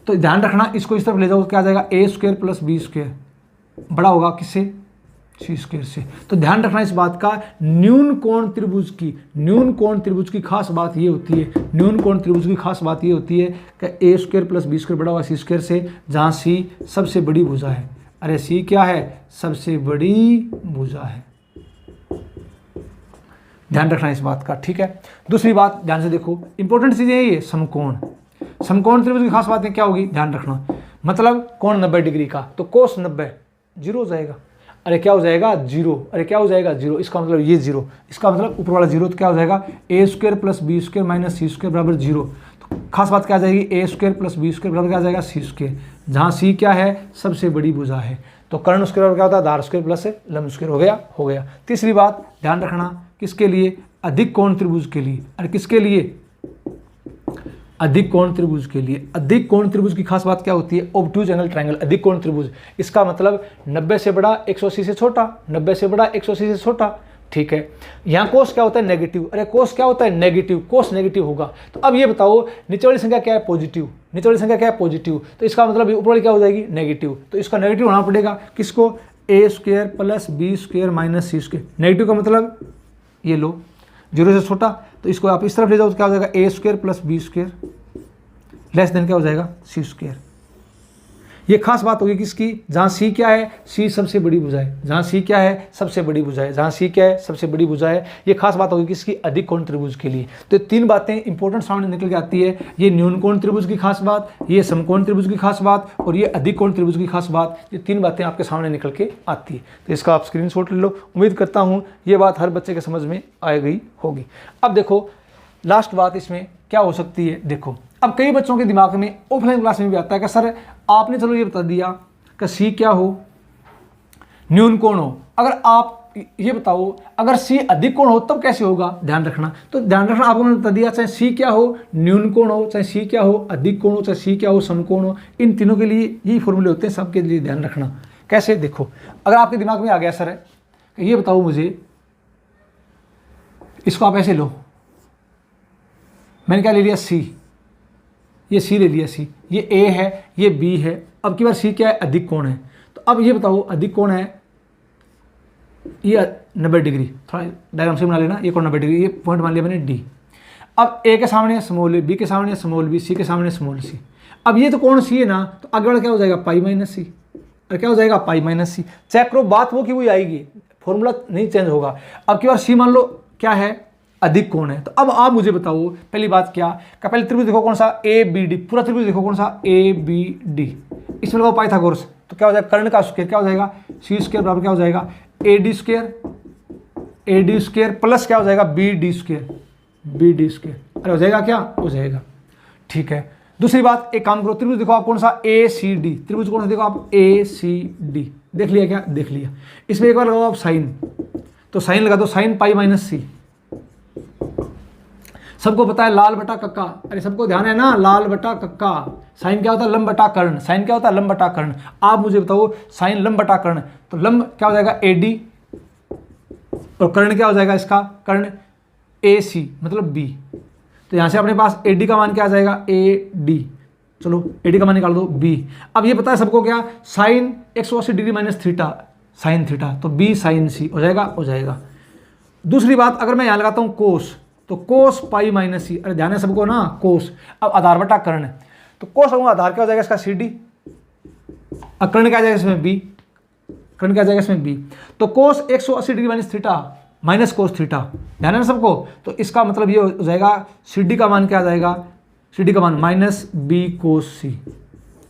तो ध्यान रखना, इसको इस तरफ ले जाओ, क्या आ जाएगा a square plus b square, बड़ा होगा किससे, सी स्क्वायर से। तो ध्यान रखना इस बात का, न्यून कोण त्रिभुज की खास बात ये होती है, न्यून कोण त्रिभुज की खास बात ये होती है कि ए स्क्वायर प्लस बी स्क्वायर बड़ा हुआ सी स्क्वायर से, जहाँ सी सबसे बड़ी भुजा है। अरे सी क्या है? सबसे बड़ी भुजा है। ध्यान रखना इस बात का, ठीक है। दूसरी बात ध्यान से देखो, इंपॉर्टेंट चीजें ये समकोण त्रिभुज की खास बातें क्या होगी, ध्यान रखना। मतलब कोण 90 डिग्री का, तो कोस 90 जीरो हो जाएगा। अरे क्या हो जाएगा? जीरो। अरे क्या हो जाएगा? जीरो। इसका मतलब ये जीरो, इसका मतलब ऊपर वाला जीरो, तो क्या हो जाएगा? A square plus b square minus c square बराबर जीरो। तो खास बात क्या आ जाएगी? A square plus b square बराबर क्या आ जाएगा? सी स्क्वायर, जहाँ सी क्या है? सबसे बड़ी भुजा है। तो कर्ण स्क्वायर क्या होता है? आधार स्क्वायर प्लस लंब स्क्वायर हो गया। तीसरी बात ध्यान रखना, किसके लिए? अधिक कोण त्रिभुज के लिए। अरे किसके लिए? अधिक कोण त्रिभुज के लिए। अधिक कोण त्रिभुज की खास बात क्या होती है? ऑब्ट्यूज एंगल ट्रायंगल, अधिक कोण त्रिभुज। इसका मतलब 90 से बड़ा 180 से छोटा, 90 से बड़ा 180 से छोटा, ठीक है। यहाँ कोस क्या होता है? नेगेटिव। अरे कोस क्या होता है? नेगेटिव। कोस नेगेटिव होगा। तो अब ये बताओ, नीचे वाली संख्या क्या है? पॉजिटिव। नीचे वाली संख्या क्या है? पॉजिटिव। तो इसका मतलब ऊपर वाली क्या हो जाएगी? नेगेटिव। तो इसका नेगेटिव होना पड़ेगा। किसको? A square plus b square minus c square. Negative का मतलब ये लो, जीरो से छोटा, तो इसको आप इस तरफ ले जाओ तो क्या हो जाएगा? A square plus b square less than क्या हो जाएगा? C square. ये खास बात होगी किसकी? जहाँ सी क्या है? सी सबसे बड़ी भुजा है। जहाँ सी क्या है? सबसे बड़ी भुजा है। जहाँ सी क्या है? सबसे बड़ी भुजा है। ये खास बात होगी किसकी? अधिक कोण त्रिभुज के लिए। तो तीन बातें इंपॉर्टेंट सामने निकल के आती है, ये न्यून कोण त्रिभुज की खास बात, ये समकोण त्रिभुज की खास बात, और ये अधिक कोण त्रिभुज की खास बात। ये तीन बातें आपके सामने निकल के आती है। तो इसका आप स्क्रीनशॉट ले लो। उम्मीद करता हूँ ये बात हर बच्चे के समझ में आ गई होगी। अब देखो लास्ट बात इसमें क्या हो सकती है। देखो अब कई बच्चों के दिमाग में ऑफलाइन क्लास में भी आता है कि सर आपने चलो ये बता दिया कि सी क्या हो? न्यून कोण हो। अगर आप ये बताओ अगर सी अधिक कोण हो तब कैसे होगा? ध्यान रखना। तो ध्यान रखना, आपको मैंने बता दिया, चाहे सी क्या हो? न्यून कोण हो, चाहे सी क्या हो? अधिक कोण हो, चाहे सी क्या हो? समकोण हो। इन तीनों के लिए यही फॉर्मूले होते हैं, सबके लिए ध्यान रखना। कैसे? देखो अगर आपके दिमाग में आ गया सर ये बताओ मुझे, इसको आप ऐसे लो, मैंने क्या ले लिया? सी, ये सी ले लिया, सी, ये ए है, ये बी है। अब की बार सी क्या है? अधिक कोण है। तो अब ये बताओ अधिक कोण है, ये 90 डिग्री, थोड़ा डायग्राम से बना लेना, ये कोण 90 डिग्री, ये पॉइंट मान लिया मैंने डी। अब ए के सामने स्मॉल ए, बी के सामने स्मॉल बी, सी के सामने स्मॉल सी। अब ये तो कोण सी है ना, तो आगे वाला क्या हो जाएगा? पाई माइनस सी। और क्या हो जाएगा? पाई माइनस सी। चेक करो, बात वो की वही आएगी, फॉर्मूला नहीं चेंज होगा। अब की बार सी मान लो क्या है? अधिक कोण है। तो अब आप मुझे बताओ पहली बात क्या का? पहले त्रिभुज देखो कौन सा? A B D. पूरा त्रिभुज देखो कौन सा? A B D. इसमें लगाओ पाइथागोरस, तो क्या हो जाएगा? कर्ण का स्क्वायर क्या हो जाएगा? सी स्क्वायर बराबर क्या हो जाएगा? ए डी स्क्वायर प्लस क्या हो जाएगा? B D square. अरे हो जाएगा क्या? हो जाएगा, ठीक है। दूसरी बात, एक काम करो, त्रिभुज देखो आप कौन सा? ए सी डी। त्रिभुज कौन सा देखो आप? ए सी डी। देख लिया क्या? देख लिया। इसमें एक बार लगाओ आप साइन, तो साइन लगा दो, साइन पाई माइनस सी। सबको पता है लाल बटा कक्का। अरे सबको ध्यान है ना, लाल बटा कक्का। साइन क्या होता है? लंब बटा कर्ण। साइन क्या होता है? लंब बटा कर्ण। आप मुझे बताओ साइन लंब बटा कर्ण, तो लंब क्या हो जाएगा? ए डी, और कर्ण क्या हो जाएगा इसका? कर्ण ए सी मतलब बी। तो यहाँ से अपने पास ए डी का मान क्या आ जाएगा? A D. चलो ए डी का मान निकाल दो बी। अब ये पता है सबको क्या? Sine 180 degree minus theta, sine theta, तो बी साइन सी हो जाएगा। हो जाएगा। दूसरी बात, अगर मैं यहाँ लगाता हूँ कोस, तो कोस पाई माइनस सी। अरे ध्यान है सबको ना, कोस। अब आधार बटा कर्ण, तो कोस आधार क्या हो जाएगा इसका? C D. अब कर्ण क्या आ जाएगा इसमें? बी। कर्ण क्या आ जाएगा इसमें? बी। तो कोस 180 degree minus theta minus cos theta. ध्यान है ना सबको? तो इसका मतलब ये हो जाएगा सी डी का मान क्या आ जाएगा? सी डी का मान माइनस बी कोस सी।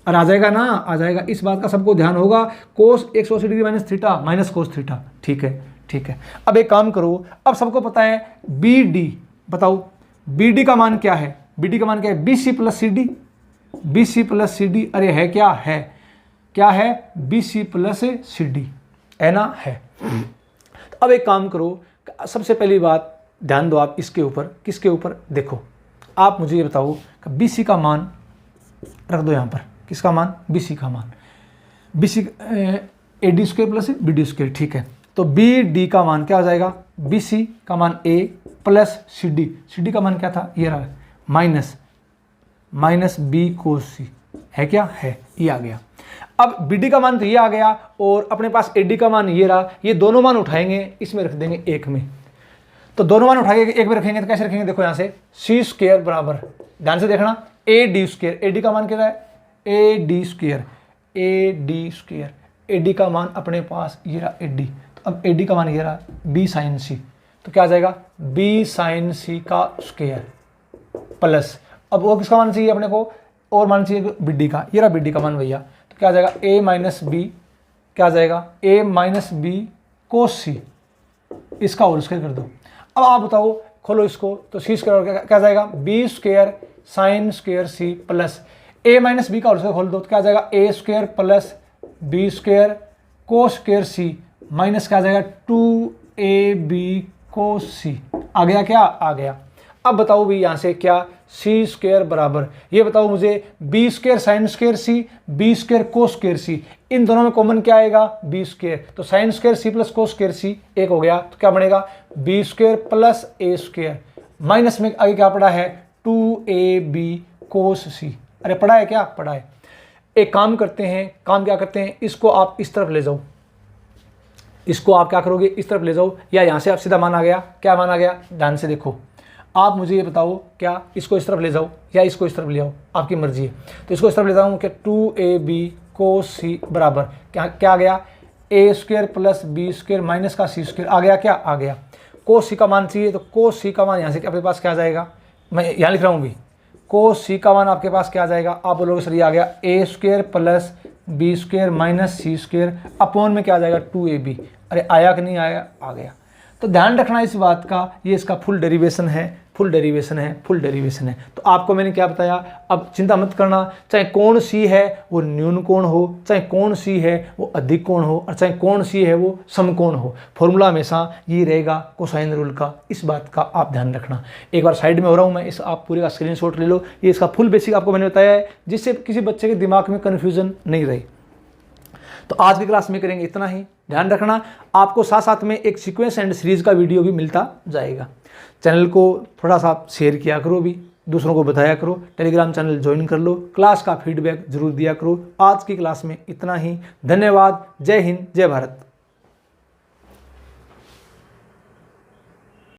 और आ जाएगा ना? आ जाएगा। इस बात का सबको ध्यान होगा, कोस 180 degree minus theta minus cos theta, ठीक है, ठीक है। अब एक काम करो, अब सबको पता है बी डी, बताओ बी डी का मान क्या है? बी डी का मान क्या है? बी सी प्लस सी डी। बी सी प्लस सी डी, अरे है क्या? है क्या है? बी सी प्लस सी डी है ना? है। तो अब एक काम करो, सबसे पहली बात ध्यान दो आप इसके ऊपर। किसके ऊपर? देखो आप मुझे ये बताओ कि बी सी का मान रख दो यहाँ पर। किसका मान? बी सी का मान। B C A D square plus B D square, ठीक है। तो बी डी का मान क्या हो जाएगा? बी सी का मान a plus C d. C d का मान क्या था? ये रहा, माइनस बी कोस सी। है क्या? है, ये आ गया। अब बी डी का मान तो ये आ गया और अपने पास ए डी का मान ये रहा, ये दोनों मान उठाएंगे, इसमें रख देंगे एक में। तो दोनों मान उठाएंगे एक में रखेंगे तो कैसे रखेंगे, देखो यहाँ से सी स्क्वायर बराबर, ध्यान से देखना, ए डी स्क्वायर, ए डी का मान क्या है, ए D square, A D square, A D का मान अपने पास ये रहा ए डी, तो अब ए डी का मान ये रहा बी साइन सी, तो क्या आ जाएगा बी साइन सी का स्क्वायर प्लस, अब वो किसका मान चाहिए अपने को, और मान चाहिए बी डी का, ये रहा बी डी का मान भैया, तो क्या आ जाएगा ए माइनस बी, क्या आ जाएगा ए माइनस बी कोस सी, इसका होल स्क्वायर कर दो। अब आप बताओ, खोलो इसको, तो सी स्क्वायर क्या आ जाएगा b square sine square c plus a minus b का होल स्क्वायर खोल दो, तो क्या आ जाएगा a square plus b square cos square c minus क्या आ जाएगा 2ab कोस सी, आ गया क्या, आ गया। अब बताओ भी यहाँ से क्या, सी स्क्वायर बराबर, ये बताओ मुझे b square sine square c, b square cos square c, इन दोनों में कॉमन क्या आएगा बी स्क्वायर, तो sine square c plus cos square c एक हो गया, तो क्या बनेगा b square plus a square minus में आगे क्या पड़ा है 2ab कोस सी, अरे पढ़ा है क्या, पढ़ा है। एक काम करते हैं, काम क्या करते हैं, इसको आप इस तरफ ले जाओ, इसको आप क्या करोगे इस तरफ ले जाओ, या यहाँ से आप सीधा मान आ गया, क्या मान आ गया, ध्यान से देखो, आप मुझे ये बताओ क्या, इसको इस तरफ ले जाओ या इसको इस तरफ ले आओ, आपकी मर्जी है। तो इसको इस तरफ ले जाऊँ क्या 2ab कोस सी बराबर क्या क्या आ गया a square plus b square minus का सी स्क्वायर, आ गया क्या, आ गया। कोस सी का मान चाहिए, तो कोस सी का मान यहाँ से अपने पास क्या आ जाएगा, मैं यहाँ लिख रहा हूँ भी, कोस सी का मान आपके पास क्या आ जाएगा, आप बोलोगे सर ये आ गया a square plus b square minus c square upon में क्या आ जाएगा 2ab, अरे आया कि नहीं आया, आ गया। तो ध्यान रखना इस बात का, ये इसका फुल डेरिवेशन है, फुल डेरिवेशन है, फुल डेरिवेशन है। तो आपको मैंने क्या बताया, अब चिंता मत करना, चाहे कौन सी है वो न्यून कोण हो, चाहे कौन सी है वो अधिक कोण हो, और चाहे कौन सी है वो समकोण हो, फॉर्मूला हमेशा ये रहेगा कोसाइन रूल का, इस बात का आप ध्यान रखना। एक बार साइड में हो रहा हूँ मैं, इस आप पूरे का स्क्रीनशॉट ले लो, ये इसका फुल बेसिक आपको मैंने बताया है, जिससे किसी बच्चे के दिमाग में कन्फ्यूजन नहीं रही। तो आज की क्लास में करेंगे इतना ही, ध्यान रखना आपको साथ साथ में एक सीक्वेंस एंड सीरीज का वीडियो भी मिलता जाएगा। चैनल को थोड़ा सा शेयर किया करो, भी दूसरों को बताया करो, टेलीग्राम चैनल ज्वाइन कर लो, क्लास का फीडबैक जरूर दिया करो। आज की क्लास में इतना ही, धन्यवाद, जय हिंद, जय भारत।